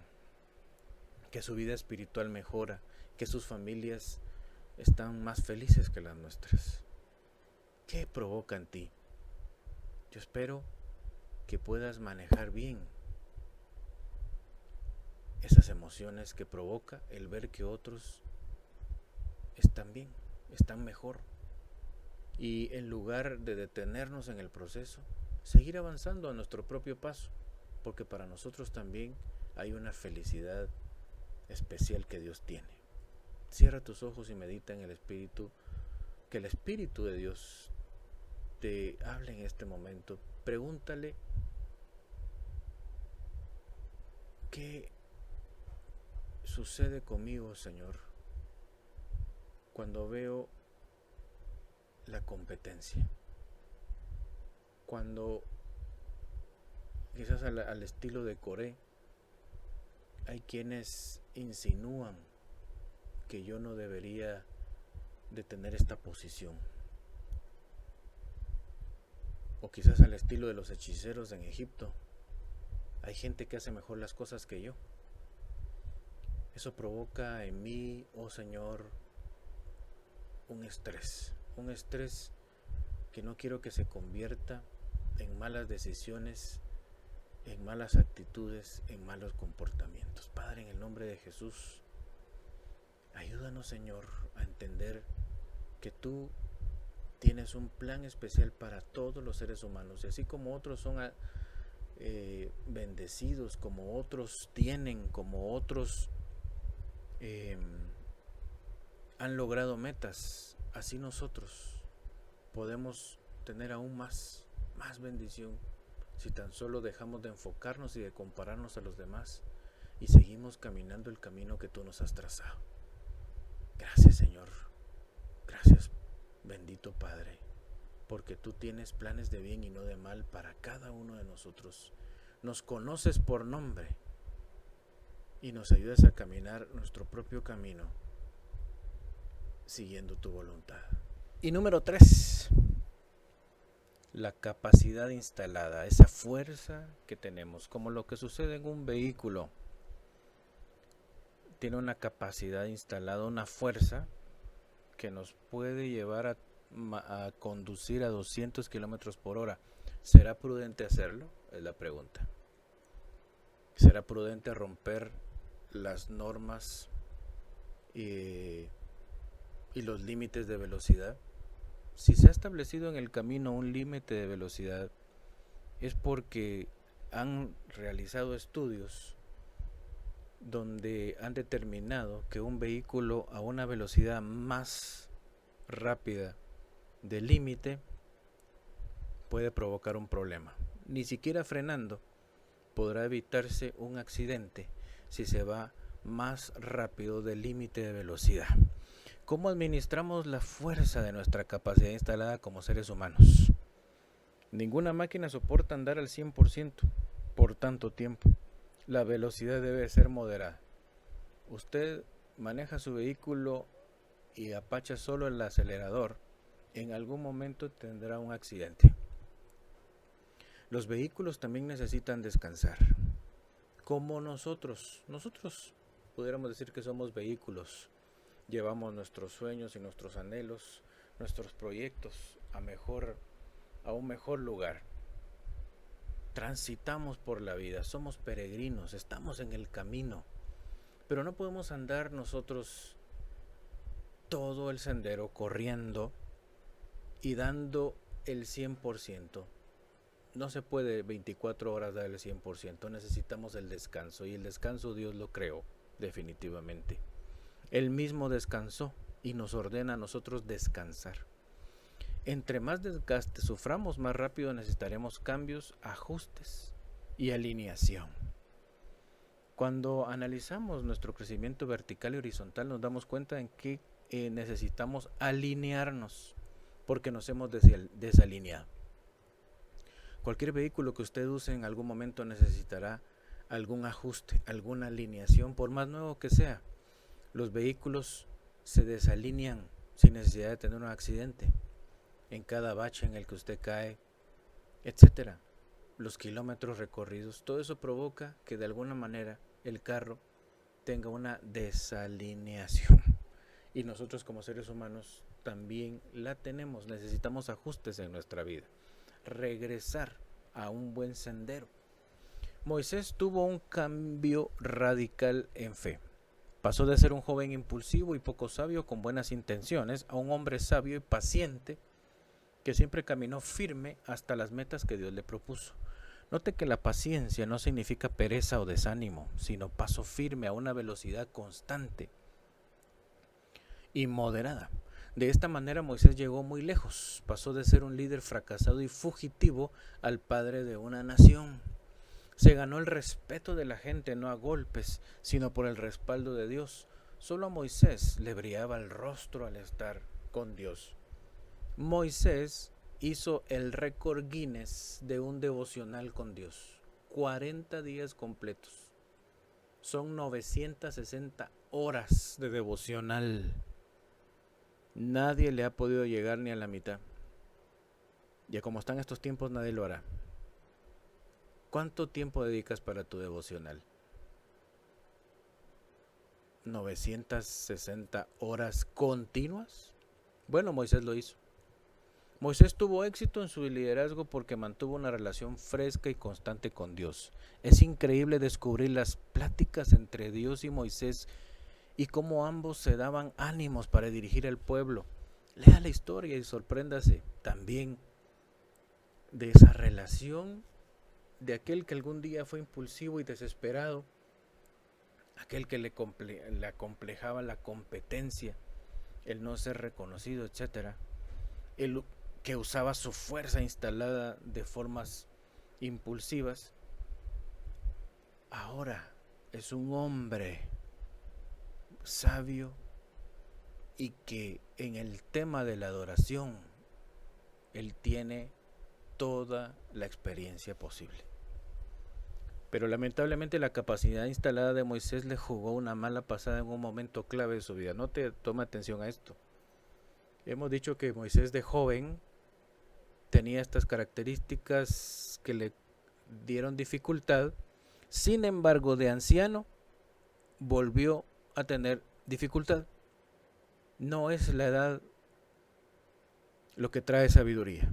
Speaker 2: que su vida espiritual mejora, que sus familias están más felices que las nuestras. ¿Qué provoca en ti? Yo espero que puedas manejar bien esas emociones que provoca el ver que otros están bien, están mejor. Y en lugar de detenernos en el proceso, seguir avanzando a nuestro propio paso, porque para nosotros también hay una felicidad especial que Dios tiene. Cierra tus ojos y medita en el Espíritu, que el Espíritu de Dios te hable en este momento. Pregúntale qué sucede conmigo, Señor, cuando veo la competencia, cuando quizás al estilo de Coré hay quienes insinúan que yo no debería de tener esta posición, o quizás al estilo de los hechiceros en Egipto hay gente que hace mejor las cosas que yo. Eso provoca en mí, oh Señor, un estrés que no quiero que se convierta en malas decisiones, en malas actitudes, en malos comportamientos. Padre, en el nombre de Jesús, ayúdanos, Señor, a entender que tú tienes un plan especial para todos los seres humanos, y así como otros son bendecidos, como otros tienen, como otros han logrado metas, así nosotros podemos tener aún más bendición si tan solo dejamos de enfocarnos y de compararnos a los demás y seguimos caminando el camino que tú nos has trazado. Gracias, Señor. Gracias, bendito Padre, porque tú tienes planes de bien y no de mal para cada uno de nosotros. Nos conoces por nombre y nos ayudas a caminar nuestro propio camino siguiendo tu voluntad. Y número 3, la capacidad instalada, esa fuerza que tenemos, como lo que sucede en un vehículo. Tiene una capacidad instalada, una fuerza que nos puede llevar a conducir a 200 kilómetros por hora. ¿Será prudente hacerlo? Es la pregunta. ¿Será prudente romper las normas y los límites de velocidad? Si se ha establecido en el camino un límite de velocidad, es porque han realizado estudios donde han determinado que un vehículo a una velocidad más rápida del límite puede provocar un problema. Ni siquiera frenando podrá evitarse un accidente si se va más rápido del límite de velocidad. ¿Cómo administramos la fuerza de nuestra capacidad instalada como seres humanos? Ninguna máquina soporta andar al 100% por tanto tiempo. La velocidad debe ser moderada. Usted maneja su vehículo y apacha solo el acelerador, en algún momento tendrá un accidente. Los vehículos también necesitan descansar. Como nosotros pudiéramos decir que somos vehículos. Llevamos nuestros sueños y nuestros anhelos, nuestros proyectos a mejor a un mejor lugar. Transitamos por la vida, somos peregrinos, estamos en el camino, pero no podemos andar nosotros todo el sendero corriendo y dando el 100%. No se puede 24 horas dar el 100%, necesitamos el descanso, y el descanso Dios lo creó definitivamente. Él mismo descansó y nos ordena a nosotros descansar. Entre más desgaste suframos, más rápido necesitaremos cambios, ajustes y alineación. Cuando analizamos nuestro crecimiento vertical y horizontal, nos damos cuenta en que necesitamos alinearnos porque nos hemos desalineado. Cualquier vehículo que usted use en algún momento necesitará algún ajuste, alguna alineación, por más nuevo que sea. Los vehículos se desalinean sin necesidad de tener un accidente. En cada bache en el que usted cae, etcétera, los kilómetros recorridos, todo eso provoca que de alguna manera el carro tenga una desalineación, y nosotros como seres humanos también la tenemos. Necesitamos ajustes en nuestra vida, regresar a un buen sendero. Moisés tuvo un cambio radical en fe. Pasó de ser un joven impulsivo y poco sabio con buenas intenciones a un hombre sabio y paciente que siempre caminó firme hasta las metas que Dios le propuso. Note que la paciencia no significa pereza o desánimo, sino paso firme a una velocidad constante y moderada. De esta manera Moisés llegó muy lejos, pasó de ser un líder fracasado y fugitivo al padre de una nación. Se ganó el respeto de la gente no a golpes, sino por el respaldo de Dios. Solo a Moisés le brillaba el rostro al estar con Dios. Moisés hizo el récord Guinness de un devocional con Dios. 40 días completos. Son 960 horas de devocional. Nadie le ha podido llegar ni a la mitad. Ya como están estos tiempos, nadie lo hará. ¿Cuánto tiempo dedicas para tu devocional? 960 horas continuas. Bueno, Moisés lo hizo. Moisés tuvo éxito en su liderazgo porque mantuvo una relación fresca y constante con Dios. Es increíble descubrir las pláticas entre Dios y Moisés y cómo ambos se daban ánimos para dirigir al pueblo. Lea la historia y sorpréndase también de esa relación de aquel que algún día fue impulsivo y desesperado, aquel que le acomplejaba la competencia, el no ser reconocido, etcétera, el que usaba su fuerza instalada de formas impulsivas. Ahora es un hombre sabio y que en el tema de la adoración él tiene toda la experiencia posible. Pero lamentablemente la capacidad instalada de Moisés le jugó una mala pasada en un momento clave de su vida. No te toma atención a esto. Hemos dicho que Moisés de joven tenía estas características que le dieron dificultad. Sin embargo, de anciano volvió a tener dificultad. No es la edad lo que trae sabiduría,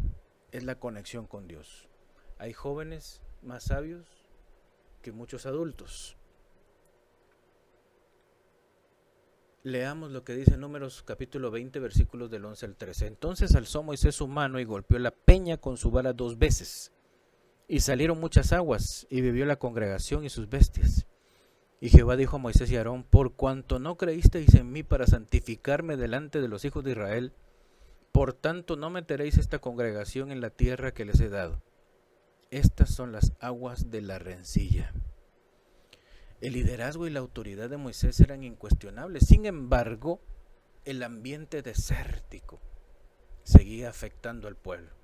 Speaker 2: es la conexión con Dios. Hay jóvenes más sabios que muchos adultos. Leamos lo que dice Números capítulo 20, versículos del 11 al 13. Entonces alzó Moisés su mano y golpeó la peña con su vara 2 veces. Y salieron muchas aguas, y bebió la congregación y sus bestias. Y Jehová dijo a Moisés y a Aarón: por cuanto no creísteis en mí para santificarme delante de los hijos de Israel, por tanto no meteréis esta congregación en la tierra que les he dado. Estas son las aguas de la rencilla. El liderazgo y la autoridad de Moisés eran incuestionables. Sin embargo, el ambiente desértico seguía afectando al pueblo.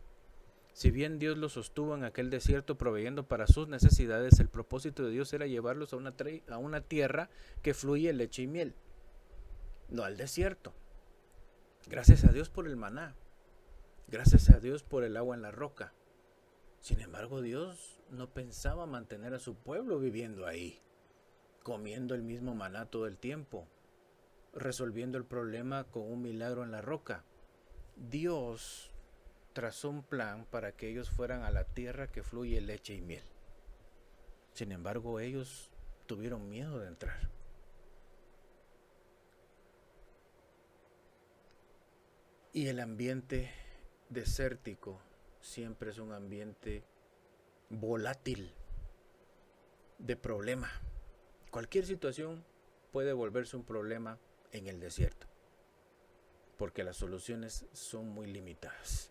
Speaker 2: Si bien Dios los sostuvo en aquel desierto proveyendo para sus necesidades, el propósito de Dios era llevarlos a una tierra que fluye leche y miel, no al desierto. Gracias a Dios por el maná, gracias a Dios por el agua en la roca. Sin embargo, Dios no pensaba mantener a su pueblo viviendo ahí, comiendo el mismo maná todo el tiempo, resolviendo el problema con un milagro en la roca. Dios trazó un plan para que ellos fueran a la tierra que fluye leche y miel. Sin embargo, ellos tuvieron miedo de entrar. Y el ambiente desértico siempre es un ambiente volátil, de problema. Cualquier situación puede volverse un problema en el desierto, porque las soluciones son muy limitadas.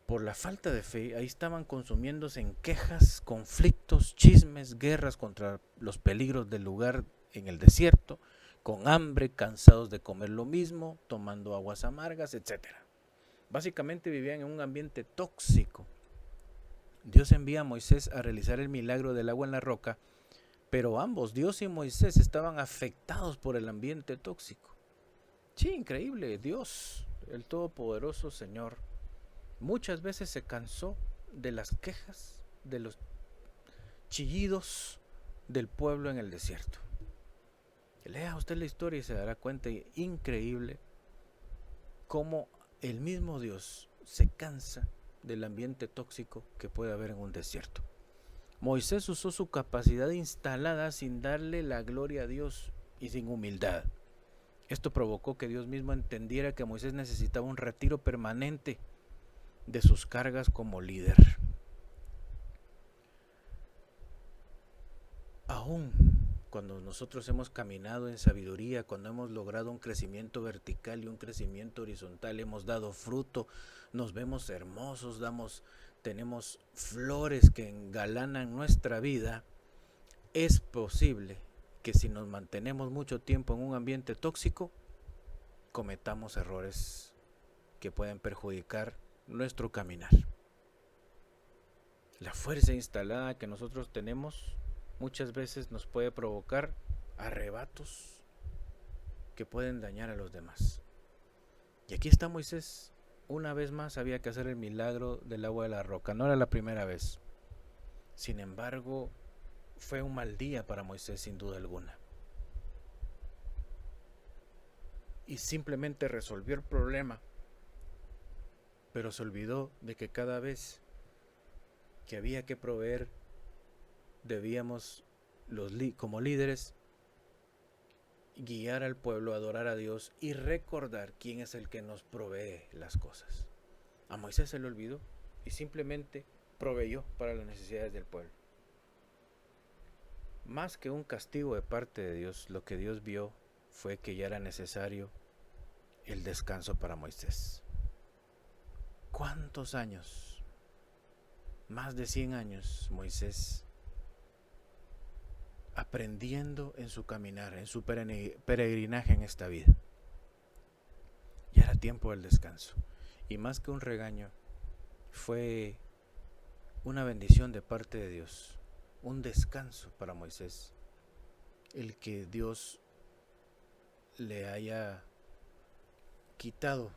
Speaker 2: Por la falta de fe, ahí estaban consumiéndose en quejas, conflictos, chismes, guerras contra los peligros del lugar en el desierto, con hambre, cansados de comer lo mismo, tomando aguas amargas, etc. Básicamente vivían en un ambiente tóxico. Dios envía a Moisés a realizar el milagro del agua en la roca, pero ambos, Dios y Moisés, estaban afectados por el ambiente tóxico. Sí, increíble. Dios, el Todopoderoso Señor, muchas veces se cansó de las quejas, de los chillidos del pueblo en el desierto. Lea usted la historia y se dará cuenta, increíble, cómo el mismo Dios se cansa del ambiente tóxico que puede haber en un desierto. Moisés usó su capacidad instalada sin darle la gloria a Dios y sin humildad. Esto provocó que Dios mismo entendiera que Moisés necesitaba un retiro permanente de sus cargas como líder. Aún cuando nosotros hemos caminado en sabiduría, cuando hemos logrado un crecimiento vertical y un crecimiento horizontal, hemos dado fruto, nos vemos hermosos, tenemos flores que engalanan nuestra vida, es posible que si nos mantenemos mucho tiempo en un ambiente tóxico, cometamos errores que pueden perjudicar nuestro caminar. La fuerza instalada que nosotros tenemos muchas veces nos puede provocar arrebatos que pueden dañar a los demás. Y aquí está Moisés. Una vez más había que hacer el milagro del agua de la roca. No era la primera vez. Sin embargo, fue un mal día para Moisés sin duda alguna. Y simplemente resolvió el problema, pero se olvidó de que cada vez que había que proveer, debíamos como líderes guiar al pueblo a adorar a Dios y recordar quién es el que nos provee las cosas. A Moisés se le olvidó y simplemente proveyó para las necesidades del pueblo. Más que un castigo de parte de Dios, lo que Dios vio fue que ya era necesario el descanso para Moisés. ¿Cuántos años? Más de 100 años Moisés aprendiendo en su caminar, en su peregrinaje en esta vida. Ya era tiempo del descanso. Y más que un regaño, fue una bendición de parte de Dios, un descanso para Moisés, el que Dios le haya quitado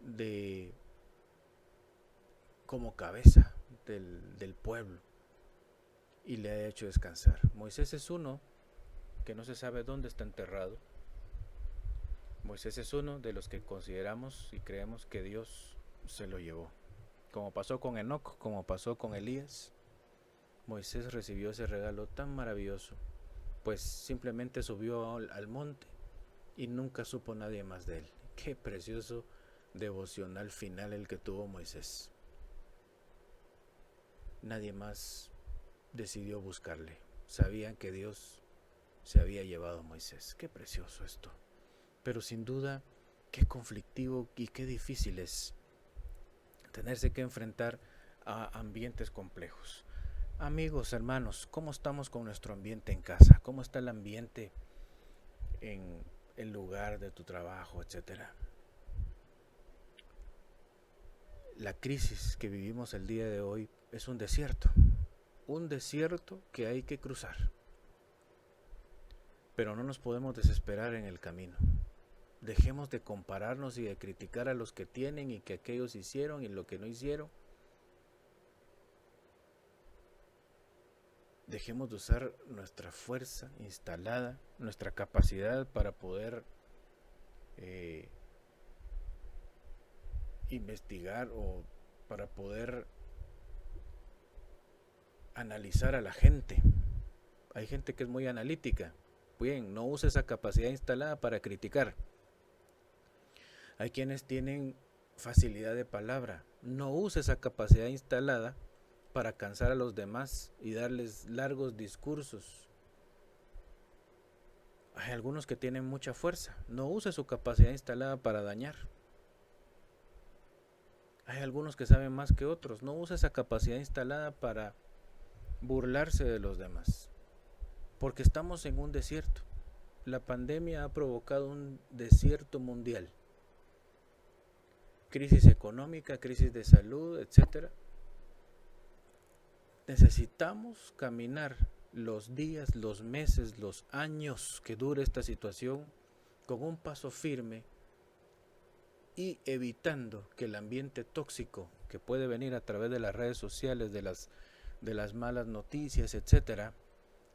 Speaker 2: de como cabeza del pueblo y le haya hecho descansar. Moisés es uno que no se sabe dónde está enterrado. Moisés es uno de los que consideramos y creemos que Dios se lo llevó. Como pasó con Enoc, como pasó con Elías, Moisés recibió ese regalo tan maravilloso, pues simplemente subió al monte y nunca supo nadie más de él. Qué precioso devocional final el que tuvo Moisés. Nadie más decidió buscarle. Sabían que Dios se había llevado a Moisés. Qué precioso esto. Pero sin duda, qué conflictivo y qué difícil es tenerse que enfrentar a ambientes complejos. Amigos, hermanos, ¿cómo estamos con nuestro ambiente en casa? ¿Cómo está el ambiente en el lugar de tu trabajo, etcétera? La crisis que vivimos el día de hoy es un desierto que hay que cruzar. Pero no nos podemos desesperar en el camino. Dejemos de compararnos y de criticar a los que tienen y que aquellos hicieron y lo que no hicieron. Dejemos de usar nuestra fuerza instalada, nuestra capacidad para poder investigar o para poder analizar a la gente. Hay gente que es muy analítica. Bien, no use esa capacidad instalada para criticar. Hay quienes tienen facilidad de palabra. No use esa capacidad instalada para cansar a los demás y darles largos discursos. Hay algunos que tienen mucha fuerza. No use su capacidad instalada para dañar. Hay algunos que saben más que otros. No use esa capacidad instalada para burlarse de los demás. Porque estamos en un desierto. La pandemia ha provocado un desierto mundial. Crisis económica, crisis de salud, etc. Necesitamos caminar los días, los meses, los años que dure esta situación con un paso firme y evitando que el ambiente tóxico que puede venir a través de las redes sociales, de las malas noticias, etcétera,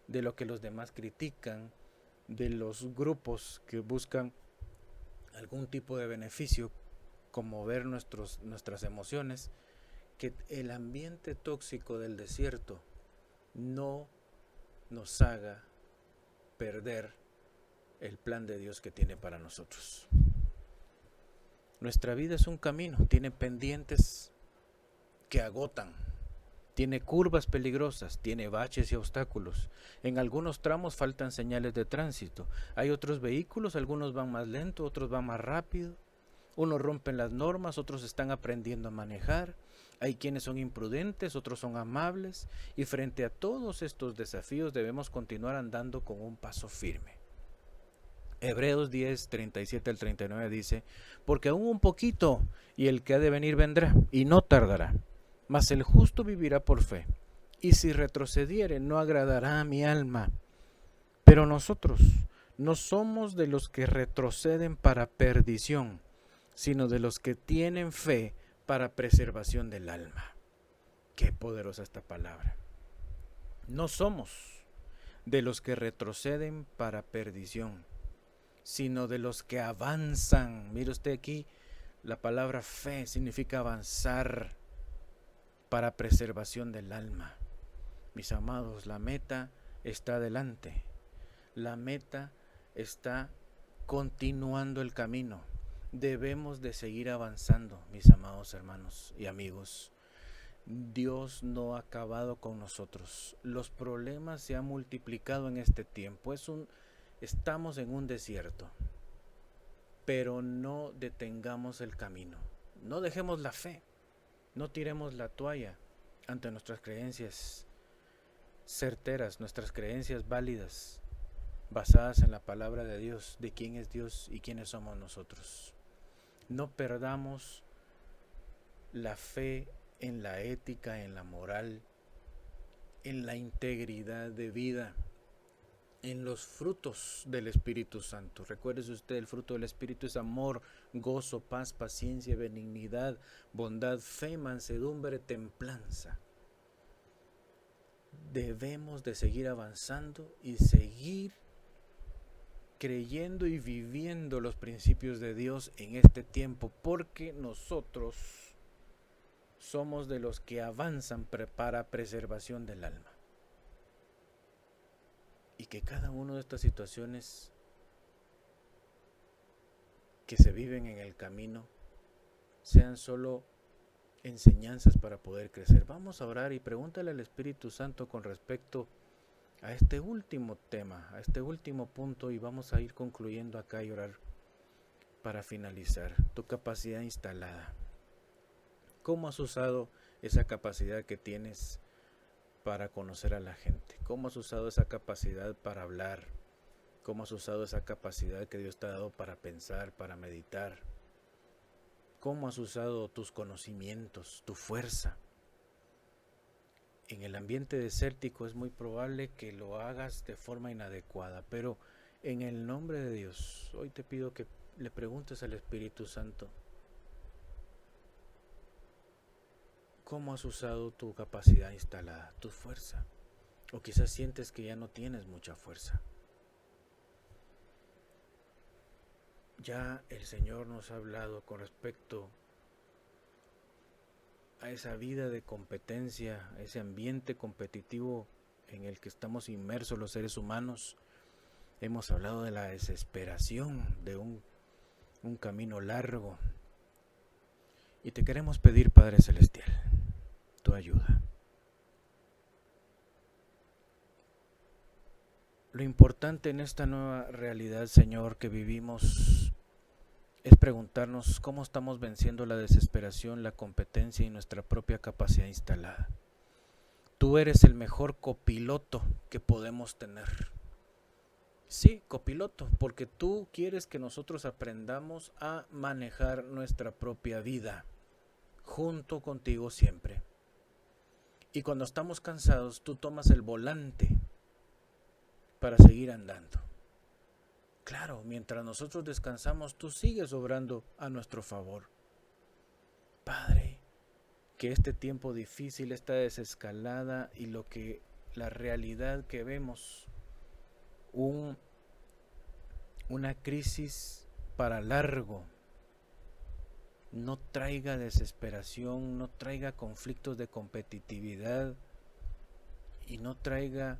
Speaker 2: de lo que los demás critican, de los grupos que buscan algún tipo de beneficio, como ver nuestras emociones, que el ambiente tóxico del desierto no nos haga perder el plan de Dios que tiene para nosotros. Nuestra vida es un camino, tiene pendientes que agotan, tiene curvas peligrosas, tiene baches y obstáculos. En algunos tramos faltan señales de tránsito. Hay otros vehículos, algunos van más lento, otros van más rápido. Unos rompen las normas, otros están aprendiendo a manejar. Hay quienes son imprudentes, otros son amables. Y frente a todos estos desafíos debemos continuar andando con un paso firme. Hebreos 10, 37 al 39 dice: porque aún un poquito, y el que ha de venir vendrá, y no tardará. Mas el justo vivirá por fe, y si retrocediere no agradará a mi alma. Pero nosotros no somos de los que retroceden para perdición, sino de los que tienen fe para preservación del alma. Qué poderosa esta palabra. No somos de los que retroceden para perdición, sino de los que avanzan. Mire usted aquí, la palabra fe significa avanzar para preservación del alma. Mis amados, la meta está adelante. La meta está continuando el camino. Debemos de seguir avanzando, mis amados hermanos y amigos. Dios no ha acabado con nosotros. Los problemas se han multiplicado en este tiempo. Estamos en un desierto. Pero no detengamos el camino. No dejemos la fe. No tiremos la toalla ante nuestras creencias certeras, nuestras creencias válidas, basadas en la palabra de Dios, de quién es Dios y quiénes somos nosotros. No perdamos la fe en la ética, en la moral, en la integridad de vida, en los frutos del Espíritu Santo. Recuérdese usted, el fruto del Espíritu es amor, gozo, paz, paciencia, benignidad, bondad, fe, mansedumbre, templanza. Debemos de seguir avanzando y seguir creyendo y viviendo los principios de Dios en este tiempo, porque nosotros somos de los que avanzan para preservación del alma. Y que cada una de estas situaciones que se viven en el camino sean solo enseñanzas para poder crecer. Vamos a orar y pregúntale al Espíritu Santo con respecto a este último tema, a este último punto, y vamos a ir concluyendo acá y orar para finalizar. Tu capacidad instalada. ¿Cómo has usado esa capacidad que tienes para conocer a la gente? ¿Cómo has usado esa capacidad para hablar? ¿Cómo has usado esa capacidad que Dios te ha dado para pensar, para meditar? ¿Cómo has usado tus conocimientos, tu fuerza? En el ambiente desértico es muy probable que lo hagas de forma inadecuada, pero en el nombre de Dios, hoy te pido que le preguntes al Espíritu Santo: ¿cómo has usado tu capacidad instalada, tu fuerza? O quizás sientes que ya no tienes mucha fuerza. Ya el Señor nos ha hablado con respecto a esa vida de competencia, a ese ambiente competitivo en el que estamos inmersos los seres humanos. Hemos hablado de la desesperación, de un camino largo. Y te queremos pedir, Padre Celestial, tu ayuda. Lo importante en esta nueva realidad, Señor, que vivimos es preguntarnos cómo estamos venciendo la desesperación, la competencia y nuestra propia capacidad instalada. Tú eres el mejor copiloto que podemos tener. Sí, copiloto, porque tú quieres que nosotros aprendamos a manejar nuestra propia vida, junto contigo siempre. Y cuando estamos cansados, tú tomas el volante para seguir andando. Claro, mientras nosotros descansamos, tú sigues obrando a nuestro favor. Padre, que este tiempo difícil, esta desescalada y la realidad que vemos, una crisis para largo, no traiga desesperación, no traiga conflictos de competitividad y no traiga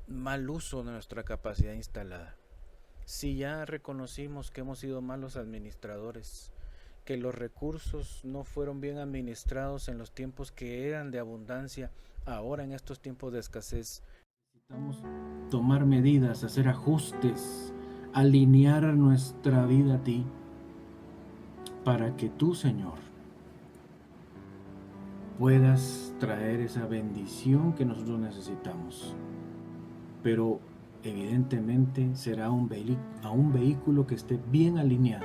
Speaker 2: mal uso de nuestra capacidad instalada. Si ya reconocimos que hemos sido malos administradores, que los recursos no fueron bien administrados en los tiempos que eran de abundancia, ahora en estos tiempos de escasez, necesitamos tomar medidas, hacer ajustes, alinear nuestra vida a ti, para que tú, Señor, puedas traer esa bendición que nosotros necesitamos. Pero evidentemente será a un vehículo que esté bien alineado,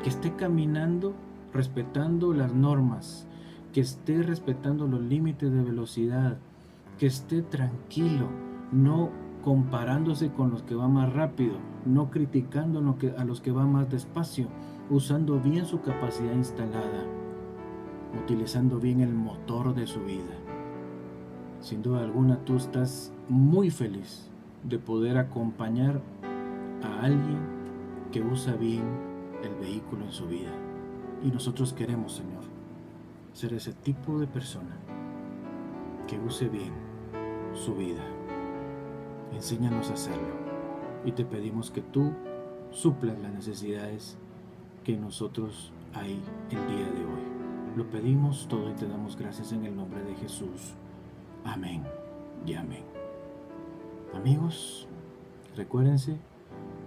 Speaker 2: que esté caminando respetando las normas, que esté respetando los límites de velocidad, que esté tranquilo, no comparándose con los que van más rápido, no criticando a los que van más despacio, usando bien su capacidad instalada, utilizando bien el motor de su vida. Sin duda alguna tú estás muy feliz de poder acompañar a alguien que usa bien el vehículo en su vida. Y nosotros queremos, Señor, ser ese tipo de persona que use bien su vida. Enséñanos a hacerlo y te pedimos que tú suplas las necesidades que nosotros hay el día de hoy. Lo pedimos todo y te damos gracias en el nombre de Jesús. Amén y amén. Amigos, recuérdense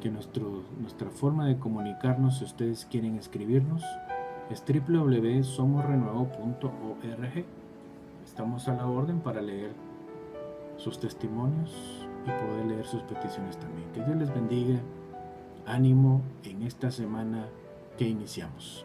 Speaker 2: que nuestra forma de comunicarnos, si ustedes quieren escribirnos, es www.somosrenuevo.org. Estamos a la orden para leer sus testimonios y poder leer sus peticiones también. Que Dios les bendiga. Ánimo en esta semana que iniciamos.